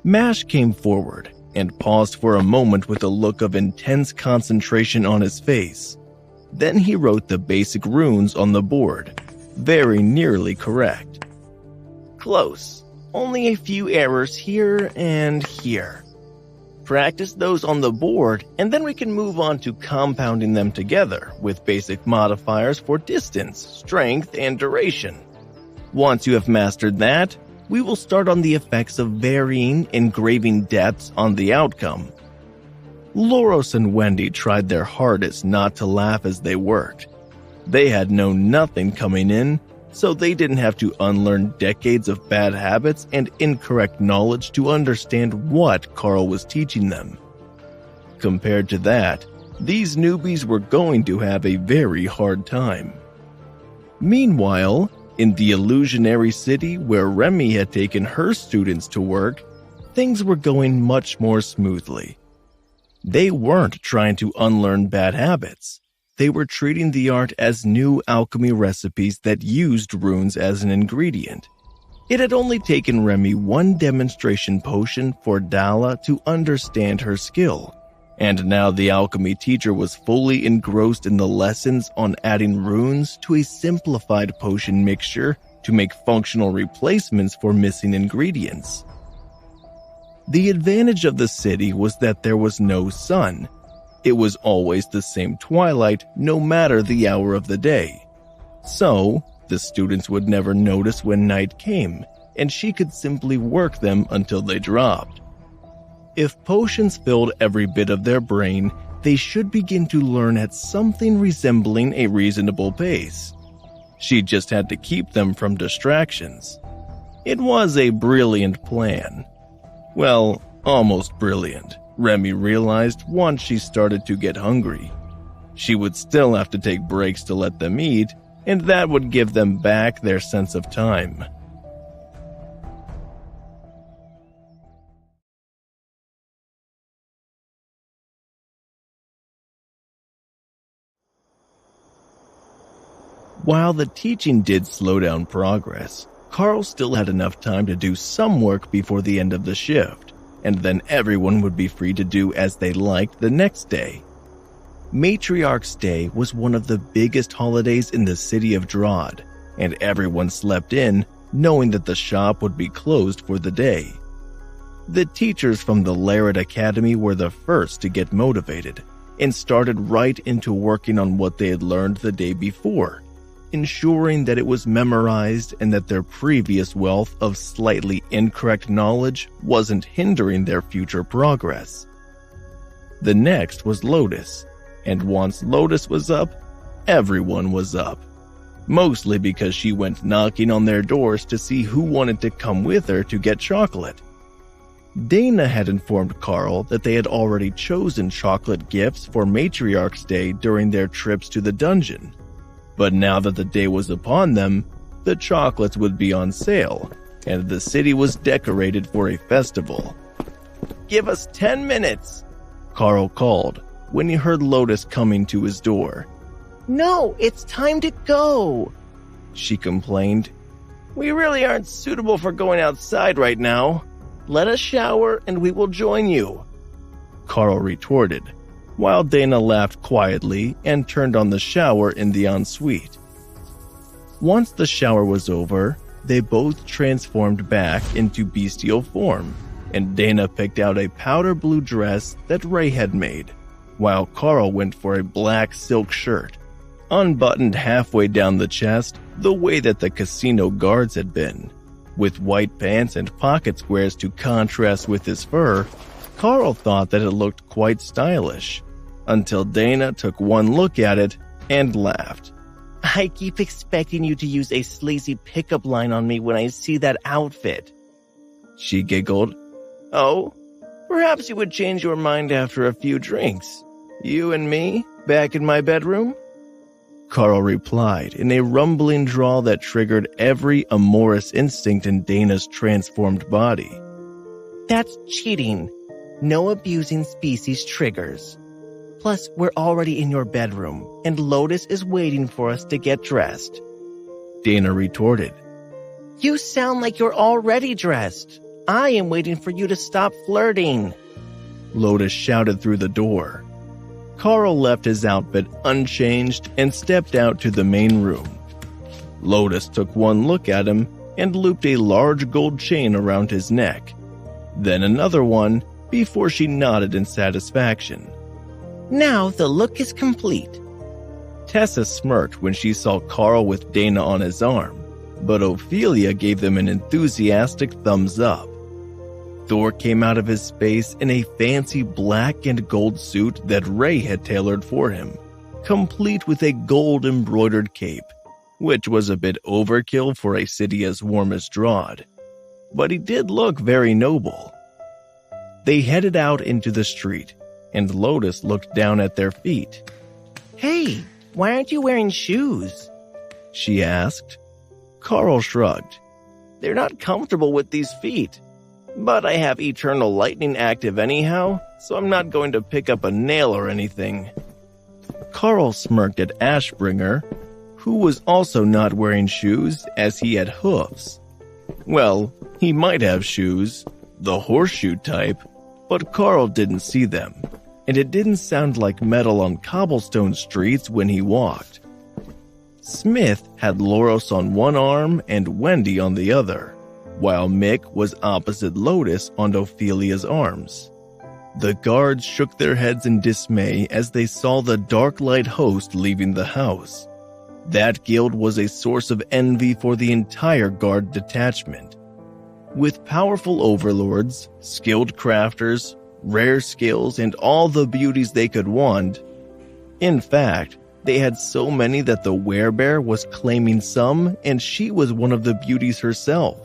[SPEAKER 3] Mash came forward and paused for a moment with a look of intense concentration on his face. Then he wrote the basic runes on the board, very nearly correct.
[SPEAKER 4] Close. Only a few errors here and here. Practice those on the board, and then we can move on to compounding them together with basic modifiers for distance, strength, and duration. Once you have mastered that, we will start on the effects of varying engraving depths on the outcome.
[SPEAKER 3] Loros and Wendy tried their hardest not to laugh as they worked. They had known nothing coming in, so they didn't have to unlearn decades of bad habits and incorrect knowledge to understand what Carl was teaching them. Compared to that, these newbies were going to have a very hard time. Meanwhile, in the illusionary city where Remy had taken her students to work, things were going much more smoothly. They weren't trying to unlearn bad habits. They were treating the art as new alchemy recipes that used runes as an ingredient. It had only taken Remy one demonstration potion for Dala to understand her skill, and now the alchemy teacher was fully engrossed in the lessons on adding runes to a simplified potion mixture to make functional replacements for missing ingredients. The advantage of the city was that there was no sun. It was always the same twilight, no matter the hour of the day. So, the students would never notice when night came, and she could simply work them until they dropped. If potions filled every bit of their brain, they should begin to learn at something resembling a reasonable pace. She just had to keep them from distractions. It was a brilliant plan. Well, almost brilliant. Remy realized once she started to get hungry. She would still have to take breaks to let them eat, and that would give them back their sense of time.
[SPEAKER 1] While the teaching did slow down progress, Carl still had enough time to do some work before the end of the shift, and then everyone would be free to do as they liked the next day. Matriarch's Day was one of the biggest holidays in the city of Drod, and everyone slept in, knowing that the shop would be closed for the day. The teachers from the Laird Academy were the first to get motivated, and started right into working on what they had learned the day before, ensuring that it was memorized and that their previous wealth of slightly incorrect knowledge wasn't hindering their future progress. The next was Lotus, and once Lotus was up, everyone was up. Mostly because she went knocking on their doors to see who wanted to come with her to get chocolate. Dana had informed Carl that they had already chosen chocolate gifts for Matriarch's Day during their trips to the dungeon. But now that the day was upon them, the chocolates would be on sale, and the city was decorated for a festival. "Give us 10 minutes," Carl called when he heard Lotus coming to his door.
[SPEAKER 4] "No, it's time to go,"
[SPEAKER 1] she complained.
[SPEAKER 3] "We really aren't suitable for going outside right now. Let us shower and we will join you,"
[SPEAKER 1] Carl retorted, while Dana laughed quietly and turned on the shower in the ensuite. Once the shower was over, they both transformed back into bestial form, and Dana picked out a powder blue dress that Ray had made, while Carl went for a black silk shirt, unbuttoned halfway down the chest the way that the casino guards had been. With white pants and pocket squares to contrast with his fur, Carl thought that it looked quite stylish, until Dana took one look at it and laughed.
[SPEAKER 3] "I keep expecting you to use a sleazy pickup line on me when I see that outfit,"
[SPEAKER 1] she giggled.
[SPEAKER 3] "Oh, perhaps you would change your mind after a few drinks. You and me, back in my bedroom?"
[SPEAKER 1] Carl replied in a rumbling drawl that triggered every amorous instinct in Dana's transformed body.
[SPEAKER 3] "That's cheating. No abusing species triggers. Plus, we're already in your bedroom, and Lotus is waiting for us to get dressed,"
[SPEAKER 1] Dana retorted.
[SPEAKER 3] "You sound like you're already dressed. I am waiting for you to stop flirting,"
[SPEAKER 1] Lotus shouted through the door. Carl left his outfit unchanged and stepped out to the main room. Lotus took one look at him and looped a large gold chain around his neck, then another one before she nodded in satisfaction.
[SPEAKER 3] "Now the look is complete."
[SPEAKER 1] Tessa smirked when she saw Carl with Dana on his arm, but Ophelia gave them an enthusiastic thumbs up. Thor came out of his space in a fancy black and gold suit that Ray had tailored for him, complete with a gold-embroidered cape, which was a bit overkill for a city as warm as Drod. But he did look very noble. They headed out into the street, and Lotus looked down at their feet.
[SPEAKER 3] "Hey, why aren't you wearing shoes?"
[SPEAKER 1] she asked. Carl shrugged.
[SPEAKER 3] "They're not comfortable with these feet. But I have Eternal Lightning active anyhow, so I'm not going to pick up a nail or anything."
[SPEAKER 1] Carl smirked at Ashbringer, who was also not wearing shoes as he had hoofs. Well, he might have shoes, the horseshoe type, but Carl didn't see them, and it didn't sound like metal on cobblestone streets when he walked. Smith had Loros on one arm and Wendy on the other, while Mick was opposite Lotus on Ophelia's arms. The guards shook their heads in dismay as they saw the Darklight host leaving the house. That guild was a source of envy for the entire guard detachment. With powerful overlords, skilled crafters, rare skills, and all the beauties they could want. In fact, they had so many that the werebear was claiming some, and she was one of the beauties herself.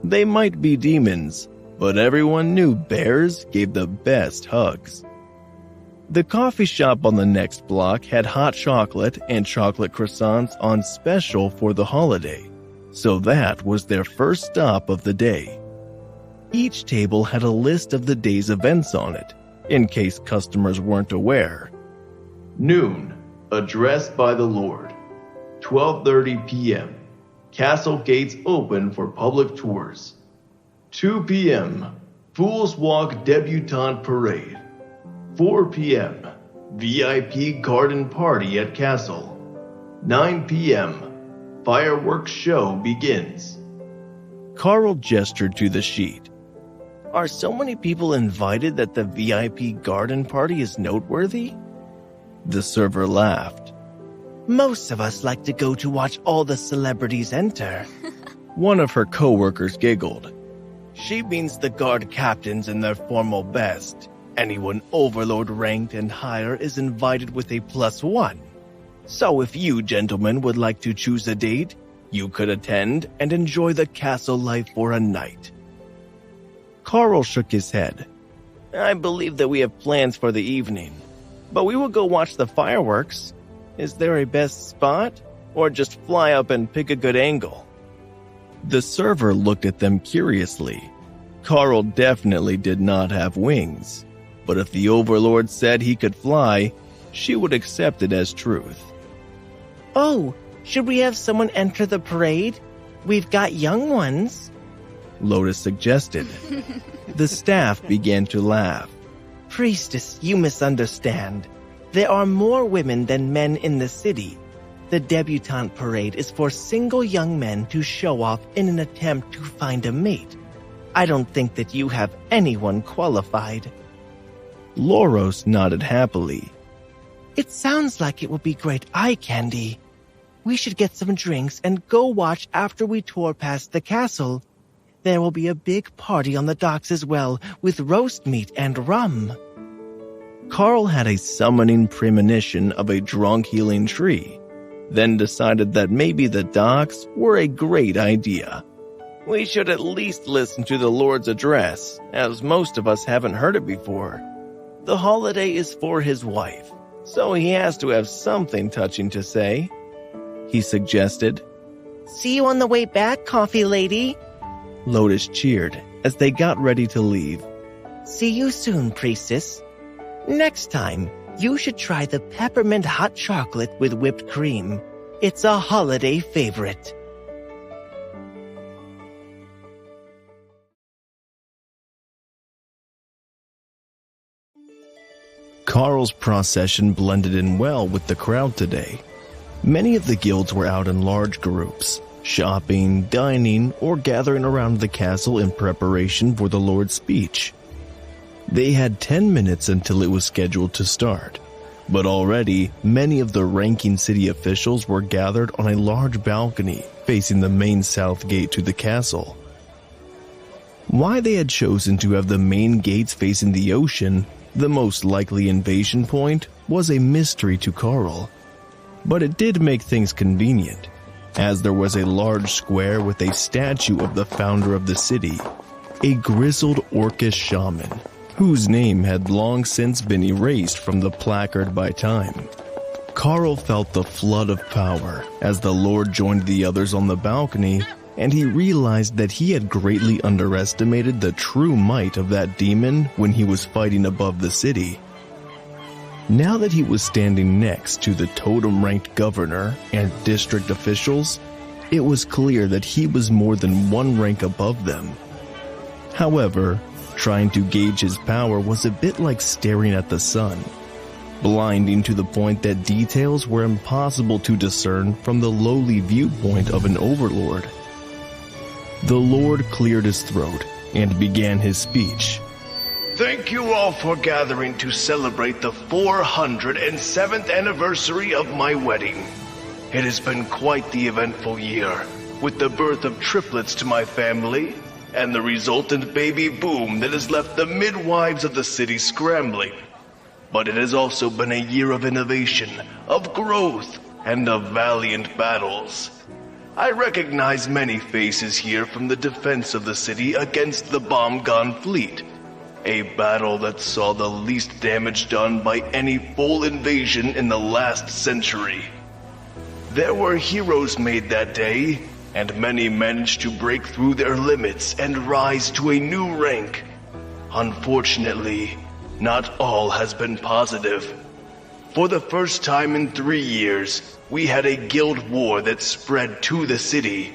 [SPEAKER 1] They might be demons, but everyone knew bears gave the best hugs. The coffee shop on the next block had hot chocolate and chocolate croissants on special for the holiday, so that was their first stop of the day. Each table had a list of the day's events on it, in case customers weren't aware. Noon, address by the Lord. 12:30 p.m. Castle gates open for public tours. 2 p.m. Fools Walk Debutante Parade. 4 p.m. VIP Garden Party at Castle. 9 p.m. Fireworks show begins.
[SPEAKER 3] Carl gestured to the sheet. Are so many people invited that the VIP garden party is noteworthy? The server laughed.
[SPEAKER 4] Most of us like to go to watch all the celebrities enter.
[SPEAKER 3] One of her co-workers giggled.
[SPEAKER 4] She means the guard captains in their formal best. Anyone overlord ranked and higher is invited with a +1. So if you gentlemen would like to choose a date, you could attend and enjoy the castle life for a night.
[SPEAKER 3] Carl shook his head.
[SPEAKER 4] I believe that we have plans for the evening, but we will go watch the fireworks. Is there a best spot, or just fly up and pick a good angle?
[SPEAKER 3] The server looked at them curiously. Carl definitely did not have wings, but if the overlord said he could fly, she would accept it as truth.
[SPEAKER 4] Oh, should we have someone enter the parade? We've got young ones,
[SPEAKER 3] Lotus suggested. The staff began to laugh.
[SPEAKER 4] Priestess, you misunderstand. There are more women than men in the city. The debutante parade is for single young men to show off in an attempt to find a mate. I don't think that you have anyone qualified.
[SPEAKER 3] Loros nodded happily.
[SPEAKER 4] It sounds like it will be great eye candy. We should get some drinks and go watch after we tour past the castle. There will be a big party on the docks as well, with roast meat and rum.
[SPEAKER 3] Carl had a summoning premonition of a drunk healing tree, then decided that maybe the docks were a great idea.
[SPEAKER 4] We should at least listen to the Lord's address, as most of us haven't heard it before. The holiday is for his wife, so he has to have something touching to say, he suggested. See you on the way back, coffee lady,
[SPEAKER 3] Lotus cheered as they got ready to leave.
[SPEAKER 4] See you soon, priestess. Next time, you should try the peppermint hot chocolate with whipped cream. It's a holiday favorite.
[SPEAKER 3] Carl's procession blended in well with the crowd today. Many of the guilds were out in large groups, shopping, dining, or gathering around the castle in preparation for the Lord's speech. They had 10 minutes until it was scheduled to start, but already many of the ranking city officials were gathered on a large balcony facing the main south gate to the castle. Why they had chosen to have the main gates facing the ocean, the most likely invasion point, was a mystery to Carl. But it did make things convenient, as there was a large square with a statue of the founder of the city, a grizzled orcish shaman, whose name had long since been erased from the placard by time. Carl felt the flood of power as the Lord joined the others on the balcony, and he realized that he had greatly underestimated the true might of that demon when he was fighting above the city. Now that he was standing next to the totem-ranked governor and district officials, it was clear that he was more than one rank above them. However, trying to gauge his power was a bit like staring at the sun, blinding to the point that details were impossible to discern from the lowly viewpoint of an overlord. The Lord cleared his throat and began his speech.
[SPEAKER 2] Thank you all for gathering to celebrate the 407th anniversary of my wedding. It has been quite the eventful year, with the birth of triplets to my family, and the resultant baby boom that has left the midwives of the city scrambling. But it has also been a year of innovation, of growth, and of valiant battles. I recognize many faces here from the defense of the city against the bomb-gun fleet, a battle that saw the least damage done by any full invasion in the last century. There were heroes made that day, and many managed to break through their limits and rise to a new rank. Unfortunately, not all has been positive. For the first time in 3 years, we had a guild war that spread to the city.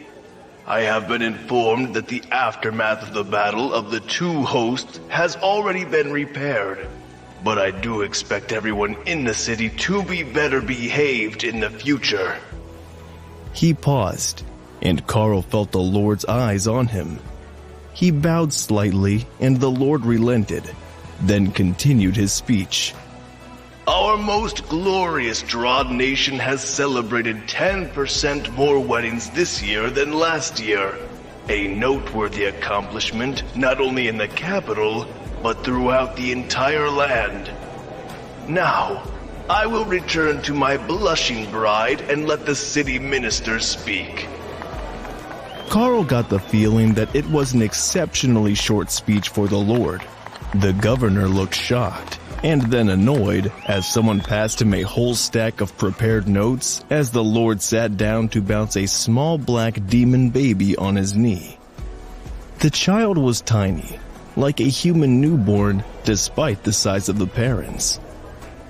[SPEAKER 2] I have been informed that the aftermath of the battle of the two hosts has already been repaired, but I do expect everyone in the city to be better behaved in the future."
[SPEAKER 1] He paused, and Carl felt the Lord's eyes on him. He bowed slightly, and the Lord relented, then continued his speech.
[SPEAKER 2] "Our most glorious Drod nation has celebrated 10% more weddings this year than last year. A noteworthy accomplishment not only in the capital, but throughout the entire land. Now, I will return to my blushing bride and let the city minister speak."
[SPEAKER 1] Carl got the feeling that it was an exceptionally short speech for the Lord. The governor looked shocked, and then annoyed as someone passed him a whole stack of prepared notes as the Lord sat down to bounce a small black demon baby on his knee. The child was tiny, like a human newborn, despite the size of the parents.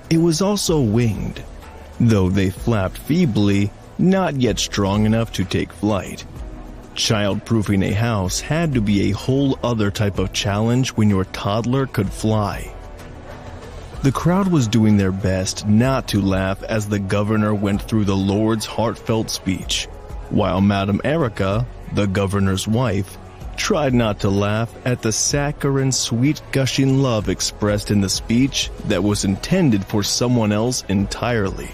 [SPEAKER 1] It was also winged, though they flapped feebly, not yet strong enough to take flight. Child-proofing a house had to be a whole other type of challenge when your toddler could fly. The crowd was doing their best not to laugh as the governor went through the Lord's heartfelt speech, while Madame Erica, the governor's wife, tried not to laugh at the saccharine, sweet gushing love expressed in the speech that was intended for someone else entirely.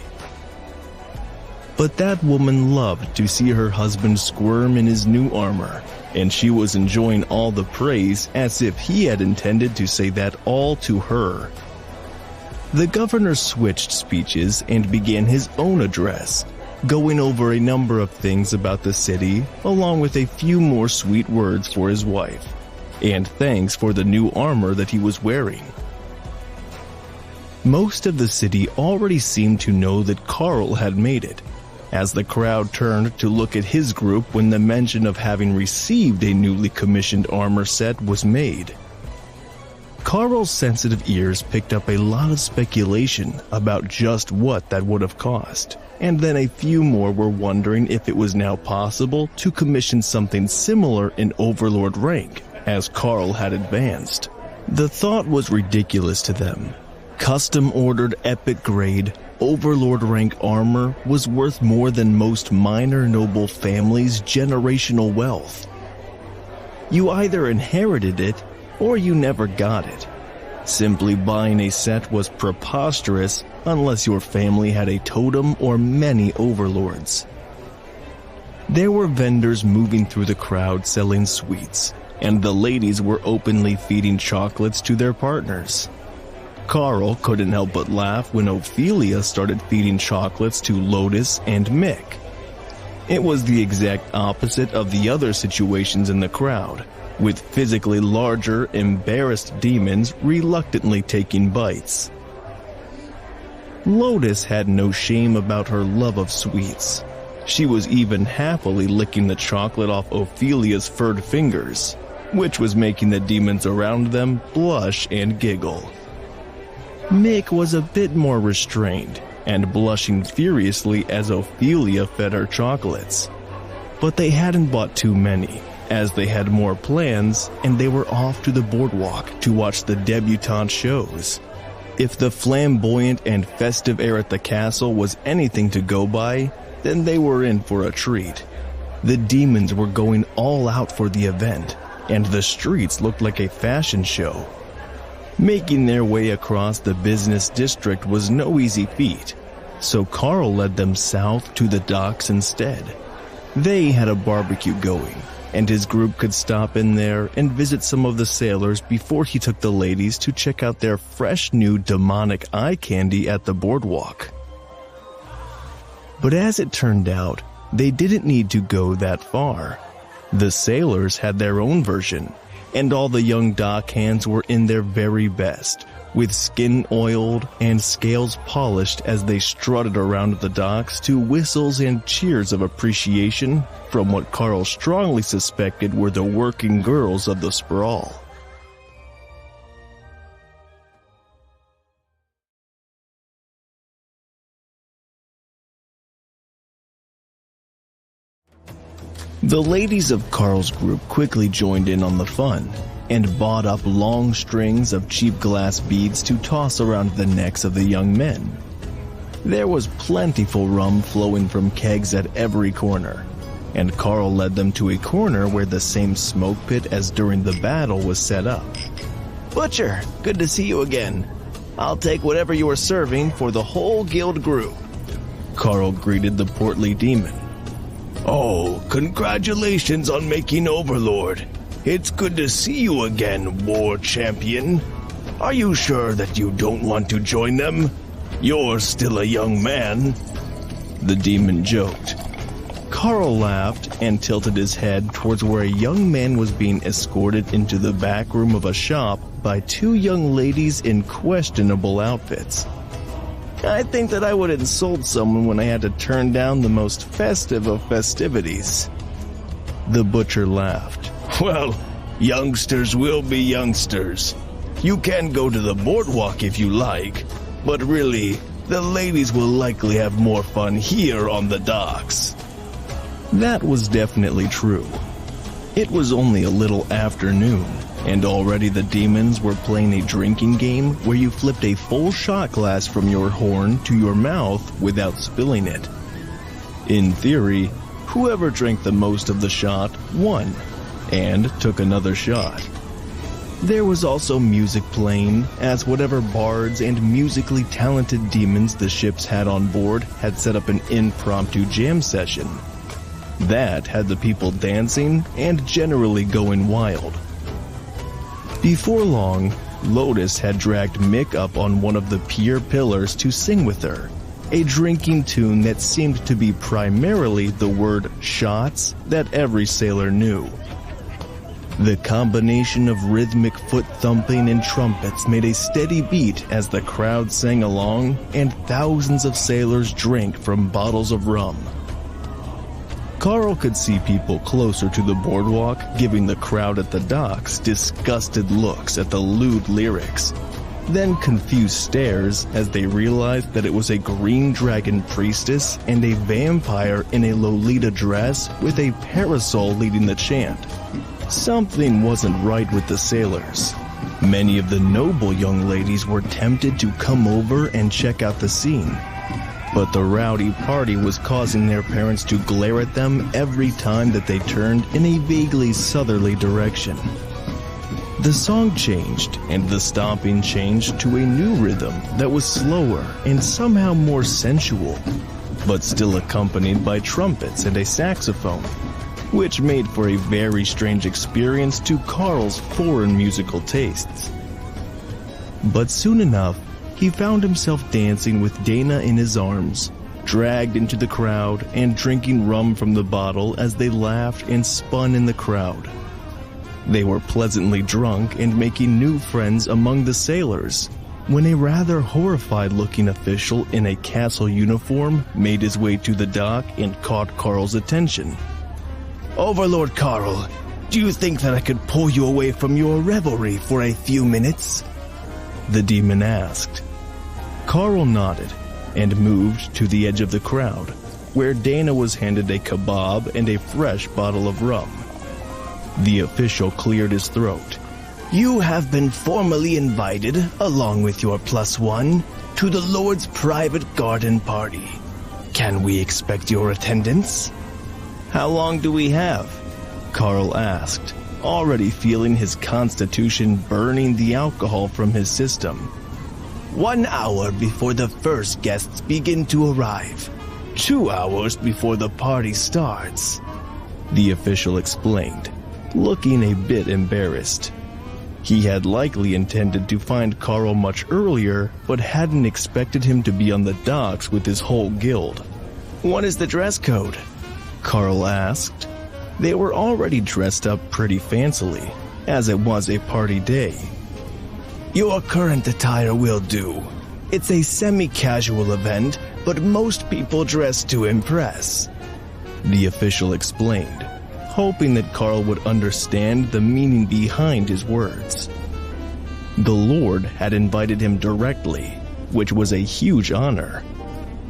[SPEAKER 1] But that woman loved to see her husband squirm in his new armor, and she was enjoying all the praise as if he had intended to say that all to her. The governor switched speeches and began his own address, going over a number of things about the city, along with a few more sweet words for his wife, and thanks for the new armor that he was wearing. Most of the city already seemed to know that Carl had made it, as the crowd turned to look at his group when the mention of having received a newly commissioned armor set was made. Carl's sensitive ears picked up a lot of speculation about just what that would have cost, and then a few more were wondering if it was now possible to commission something similar in Overlord rank, as Carl had advanced. The thought was ridiculous to them. Custom-ordered epic grade, Overlord rank armor was worth more than most minor noble families' generational wealth. You either inherited it, or you never got it. Simply buying a set was preposterous unless your family had a totem or many overlords. There were vendors moving through the crowd selling sweets, and the ladies were openly feeding chocolates to their partners. Carl couldn't help but laugh when Ophelia started feeding chocolates to Lotus and Mick. It was the exact opposite of the other situations in the crowd, with physically larger, embarrassed demons reluctantly taking bites. Lotus had no shame about her love of sweets. She was even happily licking the chocolate off Ophelia's furred fingers, which was making the demons around them blush and giggle. Mick was a bit more restrained and blushing furiously as Ophelia fed her chocolates. But they hadn't bought too many, as they had more plans and they were off to the boardwalk to watch the debutante shows. If the flamboyant and festive air at the castle was anything to go by, then they were in for a treat. The demons were going all out for the event, and the streets looked like a fashion show. Making their way across the business district was no easy feat, so Carl led them south to the docks instead. They had a barbecue going, and his group could stop in there and visit some of the sailors before he took the ladies to check out their fresh new demonic eye candy at the boardwalk. But as it turned out, they didn't need to go that far. The sailors had their own version, and all the young dock hands were in their very best, with skin oiled and scales polished as they strutted around the docks to whistles and cheers of appreciation from what Carl strongly suspected were the working girls of the sprawl. The ladies of Carl's group quickly joined in on the fun and bought up long strings of cheap glass beads to toss around the necks of the young men. There was plentiful rum flowing from kegs at every corner, and Carl led them to a corner where the same smoke pit as during the battle was set up.
[SPEAKER 3] Butcher, good to see you again. I'll take whatever you are serving for the whole guild group.
[SPEAKER 1] Carl greeted the portly demon.
[SPEAKER 2] Oh, congratulations on making Overlord. It's good to see you again, war champion. Are you sure that you don't want to join them? You're still a young man.
[SPEAKER 1] The demon joked. Carl laughed and tilted his head towards where a young man was being escorted into the back room of a shop by two young ladies in questionable outfits.
[SPEAKER 3] I think that I would insult someone when I had to turn down the most festive of festivities.
[SPEAKER 1] The butcher laughed.
[SPEAKER 2] Well, youngsters will be youngsters. You can go to the boardwalk if you like, but really, the ladies will likely have more fun here on the docks.
[SPEAKER 1] That was definitely true. It was only a little after noon, and already the demons were playing a drinking game where you flipped a full shot glass from your horn to your mouth without spilling it. In theory, whoever drank the most of the shot won, and took another shot. There was also music playing, as whatever bards and musically talented demons the ships had on board had set up an impromptu jam session. That had the people dancing and generally going wild. Before long, Lotus had dragged Mick up on one of the pier pillars to sing with her, a drinking tune that seemed to be primarily the word shots that every sailor knew. The combination of rhythmic foot thumping and trumpets made a steady beat as the crowd sang along and thousands of sailors drank from bottles of rum. Carl could see people closer to the boardwalk giving the crowd at the docks disgusted looks at the lewd lyrics, then confused stares as they realized that it was a green dragon priestess and a vampire in a Lolita dress with a parasol leading the chant. Something wasn't right with the sailors. Many of the noble young ladies were tempted to come over and check out the scene, but the rowdy party was causing their parents to glare at them every time that they turned in a vaguely southerly direction. The song changed, and the stomping changed to a new rhythm that was slower and somehow more sensual, but still accompanied by trumpets and a saxophone, which made for a very strange experience to Carl's foreign musical tastes. But soon enough, he found himself dancing with Dana in his arms, dragged into the crowd and drinking rum from the bottle as they laughed and spun in the crowd. They were pleasantly drunk and making new friends among the sailors, when a rather horrified-looking official in a castle uniform made his way to the dock and caught Carl's attention.
[SPEAKER 2] Overlord Carl, do you think that I could pull you away from your revelry for a few minutes?
[SPEAKER 1] The demon asked. Carl nodded and moved to the edge of the crowd, where Dana was handed a kebab and a fresh bottle of rum. The official cleared his throat.
[SPEAKER 2] You have been formally invited, along with your +1, to the Lord's private garden party. Can we expect your attendance?
[SPEAKER 3] How long do we have?
[SPEAKER 1] Carl asked, already feeling his constitution burning the alcohol from his system.
[SPEAKER 2] 1 hour before the first guests begin to arrive. 2 hours before the party starts,
[SPEAKER 1] the official explained, looking a bit embarrassed. He had likely intended to find Carl much earlier, but hadn't expected him to be on the docks with his whole guild.
[SPEAKER 3] What is the dress code?
[SPEAKER 1] Carl asked. They were already dressed up pretty fancily, as it was a party day.
[SPEAKER 2] Your current attire will do. It's a semi-casual event, but most people dress to impress,
[SPEAKER 1] the official explained, hoping that Carl would understand the meaning behind his words. The Lord had invited him directly, which was a huge honor.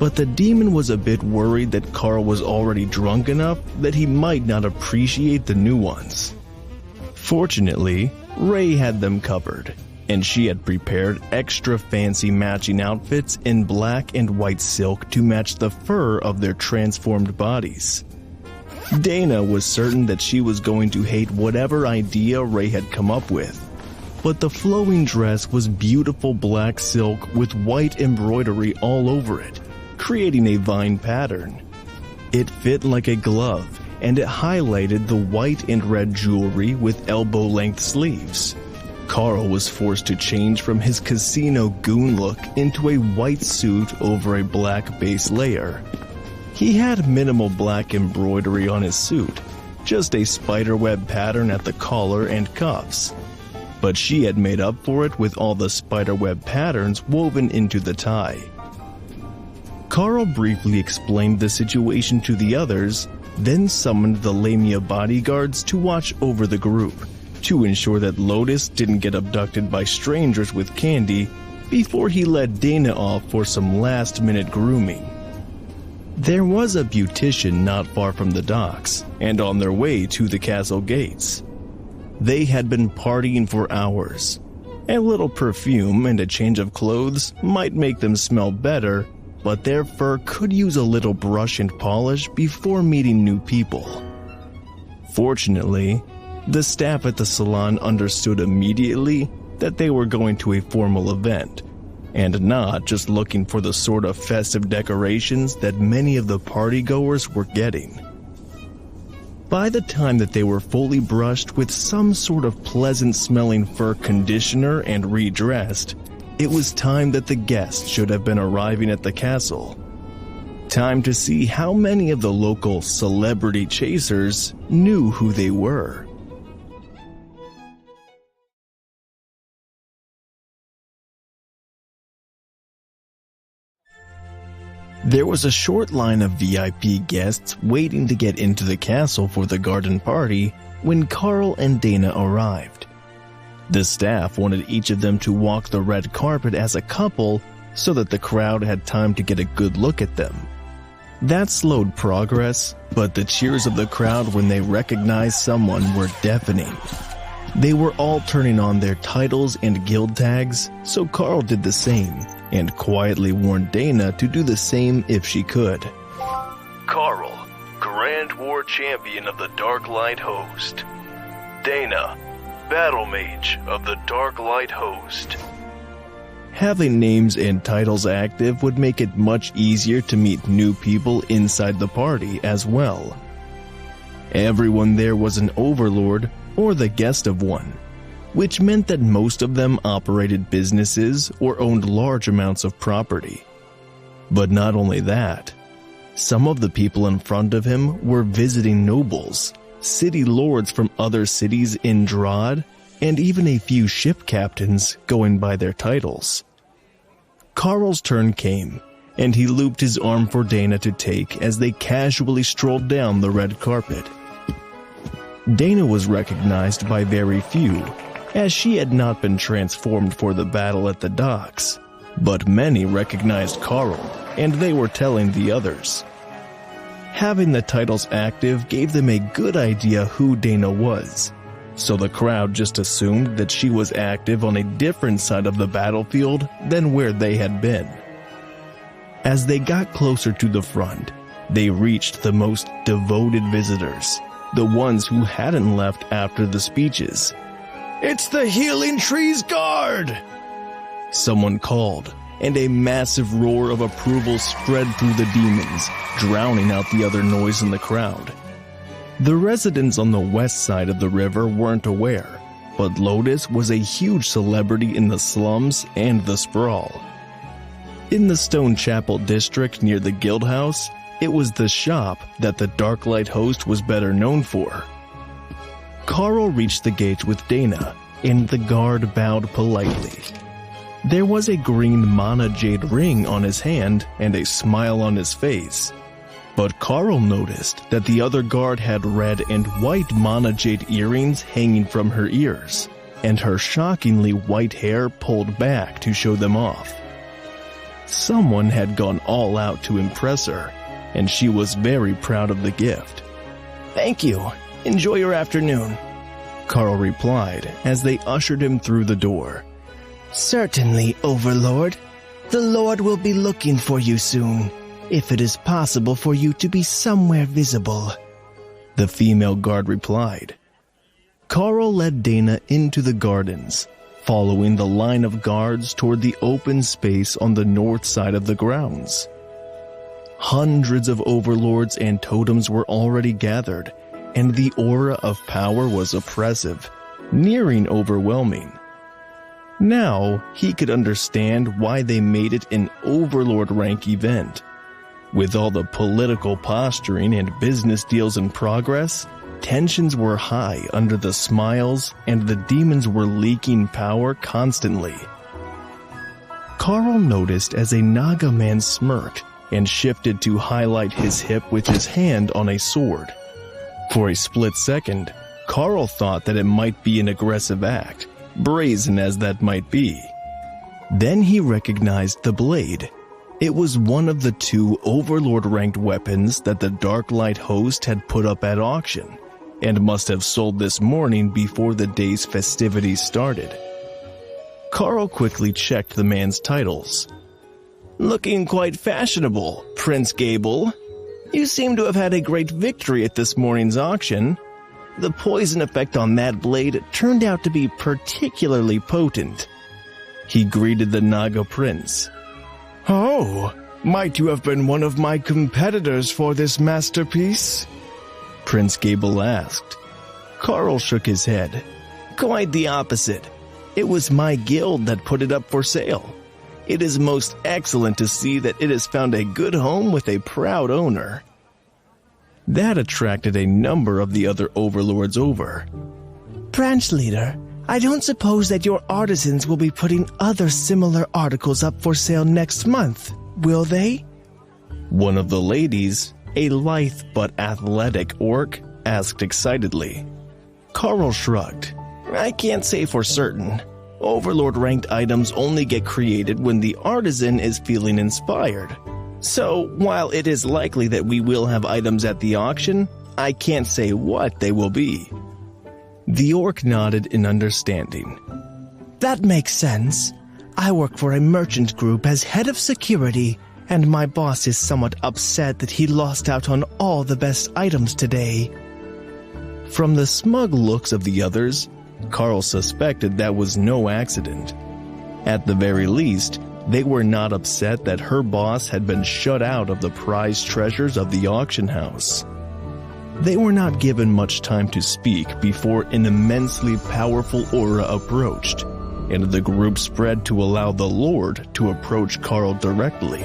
[SPEAKER 1] But the demon was a bit worried that Carl was already drunk enough that he might not appreciate the new ones. Fortunately, Ray had them covered, and she had prepared extra fancy matching outfits in black and white silk to match the fur of their transformed bodies. Dana was certain that she was going to hate whatever idea Ray had come up with, but the flowing dress was beautiful black silk with white embroidery all over it, creating a vine pattern. It fit like a glove, and it highlighted the white and red jewelry with elbow-length sleeves. Carl was forced to change from his casino goon look into a white suit over a black base layer. He had minimal black embroidery on his suit, just a spiderweb pattern at the collar and cuffs. But she had made up for it with all the spiderweb patterns woven into the tie. Carl briefly explained the situation to the others, then summoned the Lamia bodyguards to watch over the group, to ensure that Lotus didn't get abducted by strangers with candy before he let Dana off for some last-minute grooming. There was a beautician not far from the docks, and on their way to the castle gates. They had been partying for hours. A little perfume and a change of clothes might make them smell better, but their fur could use a little brush and polish before meeting new people. Fortunately, the staff at the salon understood immediately that they were going to a formal event, and not just looking for the sort of festive decorations that many of the partygoers were getting. By the time that they were fully brushed with some sort of pleasant-smelling fur conditioner and redressed, it was time that the guests should have been arriving at the castle. Time to see how many of the local celebrity chasers knew who they were. There was a short line of VIP guests waiting to get into the castle for the garden party when Carl and Dana arrived. The staff wanted each of them to walk the red carpet as a couple so that the crowd had time to get a good look at them. That slowed progress, but the cheers of the crowd when they recognized someone were deafening. They were all turning on their titles and guild tags, so Carl did the same, and quietly warned Dana to do the same if she could.
[SPEAKER 2] Carl, Grand War Champion of the Dark Light Host. Dana, Battle Mage of the Dark Light Host.
[SPEAKER 1] Having names and titles active would make it much easier to meet new people inside the party as well. Everyone there was an overlord or the guest of one, which meant that most of them operated businesses or owned large amounts of property. But not only that, some of the people in front of him were visiting nobles, city lords from other cities in Drod, and even a few ship captains going by their titles. Carl's turn came, and he looped his arm for Dana to take as they casually strolled down the red carpet. Dana was recognized by very few, as she had not been transformed for the battle at the docks, but many recognized Carl, and they were telling the others. Having the titles active gave them a good idea who Dana was, so the crowd just assumed that she was active on a different side of the battlefield than where they had been. As they got closer to the front, they reached the most devoted visitors, the ones who hadn't left after the speeches.
[SPEAKER 2] It's the Healing Trees Guard!
[SPEAKER 1] Someone called, and a massive roar of approval spread through the demons, drowning out the other noise in the crowd. The residents on the west side of the river weren't aware, but Lotus was a huge celebrity in the slums and the sprawl. In the Stone Chapel district near the guild house, it was the shop that the Darklight host was better known for. Carl reached the gate with Dana, and the guard bowed politely. There was a green mana jade ring on his hand and a smile on his face. But Carl noticed that the other guard had red and white mana jade earrings hanging from her ears, and her shockingly white hair pulled back to show them off. Someone had gone all out to impress her, and she was very proud of the gift.
[SPEAKER 3] Thank you. Enjoy your afternoon,
[SPEAKER 1] Carl replied as they ushered him through the door.
[SPEAKER 2] Certainly, Overlord. The Lord will be looking for you soon, if it is possible for you to be somewhere visible,
[SPEAKER 1] the female guard replied. Carl led Dana into the gardens, following the line of guards toward the open space on the north side of the grounds. Hundreds of overlords and totems were already gathered, and the aura of power was oppressive, nearing overwhelming. Now he could understand why they made it an overlord rank event. With all the political posturing and business deals in progress, tensions were high under the smiles, and the demons were leaking power constantly. Carl noticed as a Naga man smirked and shifted to highlight his hip with his hand on a sword. For a split second, Carl thought that it might be an aggressive act, brazen as that might be. Then he recognized the blade. It was one of the 2 Overlord-ranked weapons that the Darklight host had put up at auction, and must have sold this morning before the day's festivities started. Carl quickly checked the man's titles.
[SPEAKER 3] Looking quite fashionable, Prince Gable. You seem to have had a great victory at this morning's auction. The poison effect on that blade turned out to be particularly potent.
[SPEAKER 1] He greeted the Naga prince.
[SPEAKER 2] Oh, might you have been one of my competitors for this masterpiece?
[SPEAKER 1] Prince Gable asked.
[SPEAKER 3] Carl shook his head. Quite the opposite. It was my guild that put it up for sale. It is most excellent to see that it has found a good home with a proud owner.
[SPEAKER 1] That attracted a number of the other overlords over.
[SPEAKER 2] Branch leader, I don't suppose that your artisans will be putting other similar articles up for sale next month, will they?
[SPEAKER 1] One of the ladies, a lithe but athletic orc, asked excitedly.
[SPEAKER 3] Carl shrugged. I can't say for certain. Overlord-ranked items only get created when the artisan is feeling inspired. So, while it is likely that we will have items at the auction, I can't say what they will be.
[SPEAKER 1] The orc nodded in understanding.
[SPEAKER 2] That makes sense. I work for a merchant group as head of security, and my boss is somewhat upset that he lost out on all the best items today.
[SPEAKER 1] From the smug looks of the others, Carl suspected that was no accident. At the very least, they were not upset that her boss had been shut out of the prized treasures of the auction house. They were not given much time to speak before an immensely powerful aura approached, and the group spread to allow the Lord to approach Carl directly.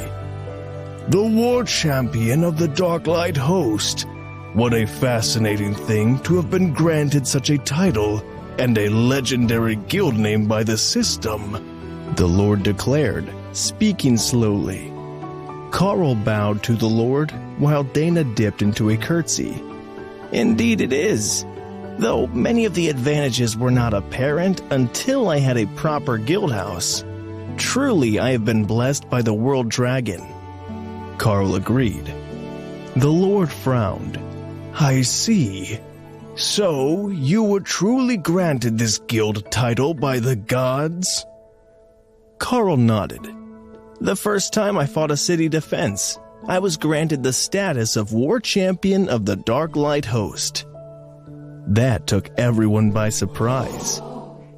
[SPEAKER 2] The War Champion of the Darklight host. What a fascinating thing to have been granted such a title and a legendary guild name by the system,
[SPEAKER 1] the Lord declared, speaking slowly. Carl bowed to the Lord while Dana dipped into a curtsy.
[SPEAKER 3] Indeed it is, though many of the advantages were not apparent until I had a proper guild house. Truly, I have been blessed by the World Dragon.
[SPEAKER 1] Carl agreed. The Lord frowned.
[SPEAKER 2] I see. So, you were truly granted this guild title by the gods?
[SPEAKER 3] Carl nodded. The first time I fought a city defense, I was granted the status of War Champion of the Darklight host.
[SPEAKER 1] That took everyone by surprise.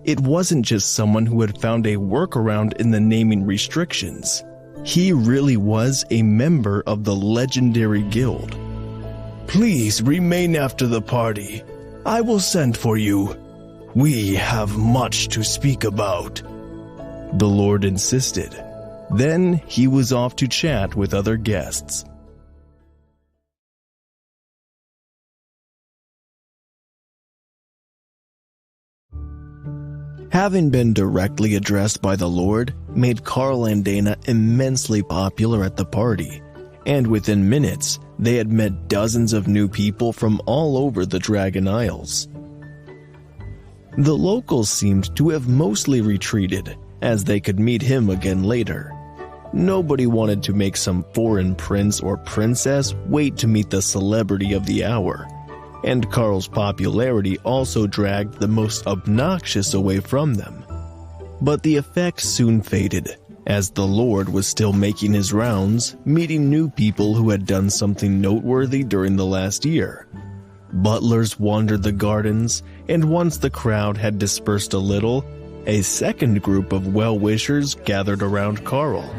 [SPEAKER 1] It wasn't just someone who had found a workaround in the naming restrictions. He really was a member of the legendary guild.
[SPEAKER 2] Please remain after the party. I will send for you. We have much to speak about,
[SPEAKER 1] the Lord insisted. Then he was off to chat with other guests. Having been directly addressed by the Lord made Carl and Dana immensely popular at the party, and within minutes, they had met dozens of new people from all over the Dragon Isles. The locals seemed to have mostly retreated, as they could meet him again later. Nobody wanted to make some foreign prince or princess wait to meet the celebrity of the hour, and Carl's popularity also dragged the most obnoxious away from them. But the effect soon faded, as the Lord was still making his rounds, meeting new people who had done something noteworthy during the last year. Butlers wandered the gardens, and once the crowd had dispersed a little, a second group of well-wishers gathered around Carl.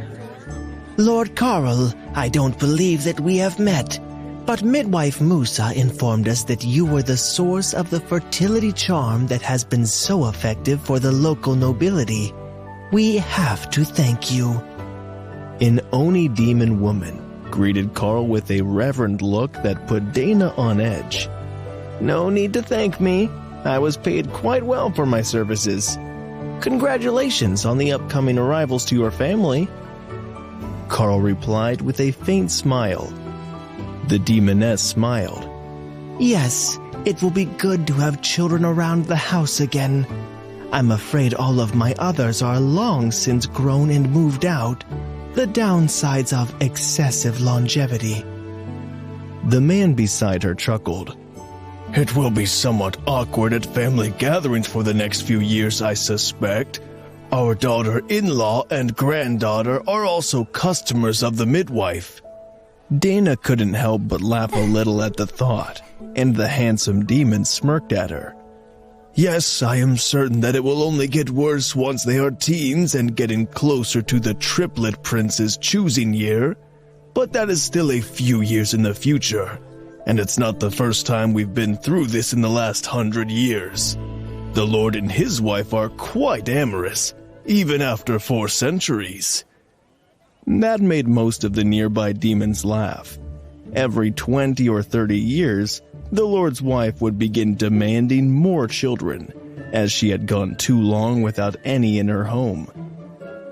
[SPEAKER 3] Lord Carl, I don't believe that we have met, but midwife Musa informed us that you were the source of the fertility charm that has been so effective for the local nobility. We have to thank you.
[SPEAKER 1] An Oni demon woman greeted Carl with a reverent look that put Dana on edge. No need to thank me. I was paid quite well for my services. Congratulations on the upcoming arrivals to your family. Carl replied with a faint smile. The demoness smiled.
[SPEAKER 3] Yes, it will be good to have children around the house again. I'm afraid all of my others are long since grown and moved out. The downsides of excessive longevity.
[SPEAKER 1] The man beside her chuckled.
[SPEAKER 2] It will be somewhat awkward at family gatherings for the next few years, I suspect. Our daughter-in-law and granddaughter are also customers of the midwife.
[SPEAKER 1] Dana couldn't help but laugh a little at the thought, and the handsome demon smirked at her.
[SPEAKER 2] Yes, I am certain that it will only get worse once they are teens and getting closer to the triplet prince's choosing year. But that is still a few years in the future, and it's not the first time we've been through this in the last 100 years. The Lord and his wife are quite amorous, even after 4 centuries.
[SPEAKER 1] That made most of the nearby demons laugh. Every 20 or 30 years, the Lord's wife would begin demanding more children, as she had gone too long without any in her home.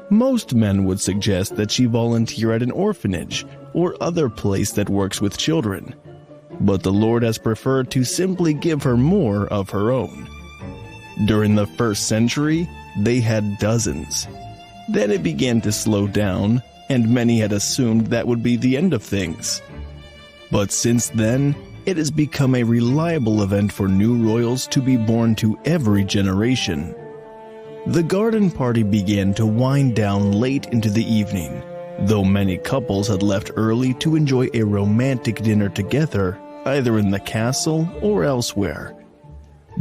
[SPEAKER 1] Most men would suggest that she volunteer at an orphanage or other place that works with children, but the Lord has preferred to simply give her more of her own. During the 1st century, they had dozens. Then it began to slow down, and many had assumed that would be the end of things. But since then, it has become a reliable event for new royals to be born to every generation. The garden party began to wind down late into the evening, though many couples had left early to enjoy a romantic dinner together, either in the castle or elsewhere.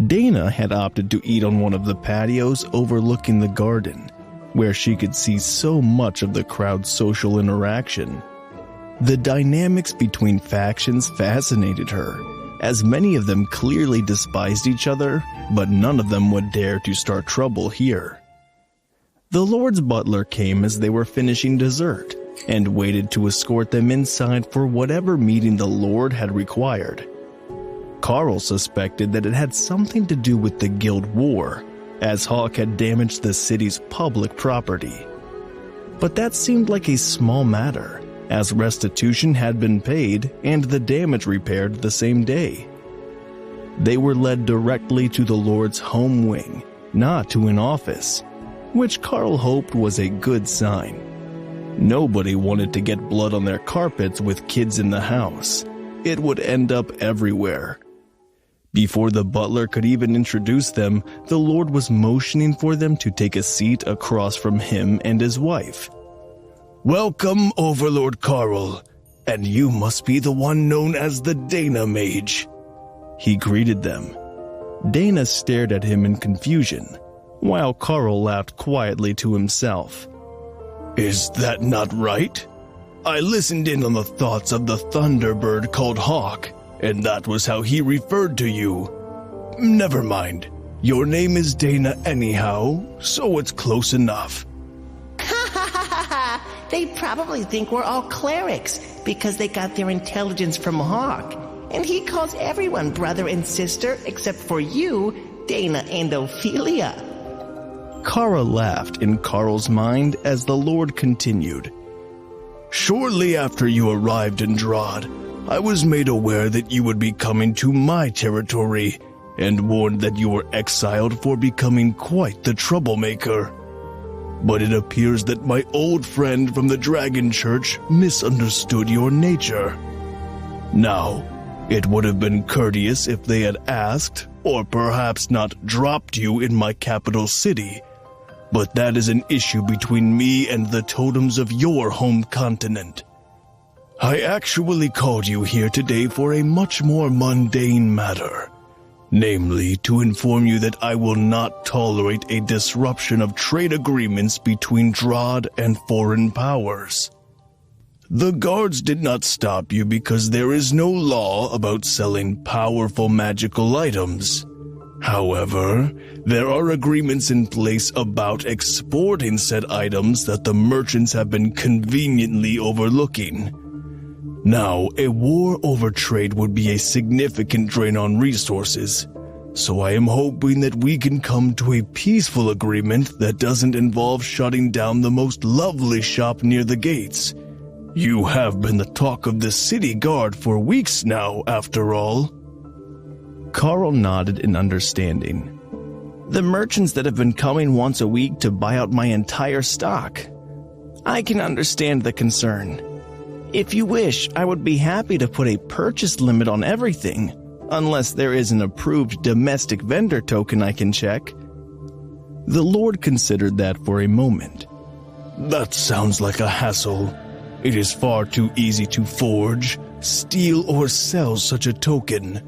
[SPEAKER 1] Dana had opted to eat on one of the patios overlooking the garden, where she could see so much of the crowd's social interaction. The dynamics between factions fascinated her, as many of them clearly despised each other, but none of them would dare to start trouble here. The Lord's butler came as they were finishing dessert, and waited to escort them inside for whatever meeting the Lord had required. Carl suspected that it had something to do with the guild war, as Hawk had damaged the city's public property. But that seemed like a small matter, as restitution had been paid and the damage repaired the same day. They were led directly to the Lord's home wing, not to an office, which Carl hoped was a good sign. Nobody wanted to get blood on their carpets with kids in the house. It would end up everywhere. Before the butler could even introduce them, the Lord was motioning for them to take a seat across from him and his wife.
[SPEAKER 2] Welcome, Overlord Carl, and you must be the one known as the Dana Mage.
[SPEAKER 1] He greeted them. Dana stared at him in confusion, while Carl laughed quietly to himself.
[SPEAKER 2] Is that not right? I listened in on the thoughts of the Thunderbird called Hawk, and that was how he referred to you. Never mind. Your name is Dana anyhow, so it's close enough.
[SPEAKER 5] They probably think we're all clerics because they got their intelligence from Hawk. And he calls everyone brother and sister except for you, Dana and Ophelia.
[SPEAKER 1] Kara laughed in Carl's mind as the Lord continued.
[SPEAKER 2] Shortly after you arrived in Drod, I was made aware that you would be coming to my territory, and warned that you were exiled for becoming quite the troublemaker. but it appears that my old friend from the Dragon Church misunderstood your nature. Now, it would have been courteous if they had asked, or perhaps not dropped you in my capital city, but that is an issue between me and the totems of your home continent. I actually called you here today for a much more mundane matter, namely to inform you that I will not tolerate a disruption of trade agreements between Drod and foreign powers. The guards did not stop you because there is no law about selling powerful magical items. However, there are agreements in place about exporting said items that the merchants have been conveniently overlooking. Now, a war over trade would be a significant drain on resources, so I am hoping that we can come to a peaceful agreement that doesn't involve shutting down the most lovely shop near the gates. You have been the talk of the city guard for weeks now, after all.
[SPEAKER 3] Carl nodded in understanding. The merchants that have been coming once a week to buy out my entire stock. I can understand the concern. If you wish, I would be happy to put a purchase limit on everything, unless there is an approved domestic vendor token I can check. The Lord considered that for a moment.
[SPEAKER 2] That sounds like a hassle. It is far too easy to forge, steal, or sell such a token.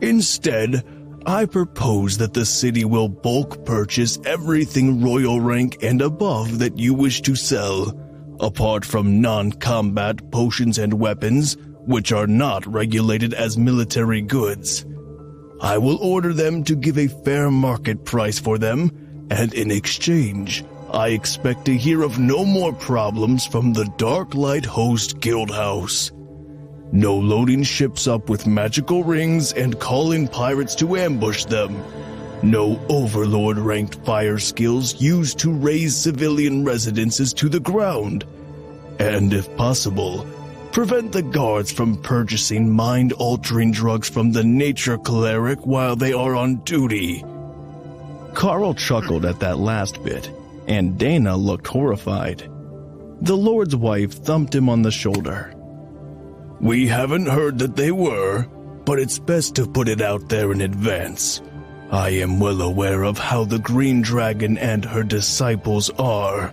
[SPEAKER 2] Instead, I propose that the city will bulk purchase everything royal rank and above that you wish to sell, apart from non-combat potions and weapons, which are not regulated as military goods. I will order them to give a fair market price for them, and in exchange, I expect to hear of no more problems from the Dark Light Host Guildhouse. No loading ships up with magical rings and calling pirates to ambush them. No overlord-ranked fire skills used to raze civilian residences to the ground. And if possible, prevent the guards from purchasing mind-altering drugs from the nature cleric while they are on duty.
[SPEAKER 3] Carl chuckled at that last bit, and Dana looked horrified. The Lord's wife thumped him on the shoulder.
[SPEAKER 2] We haven't heard that they were, but it's best to put it out there in advance. I am well aware of how the Green Dragon and her disciples are.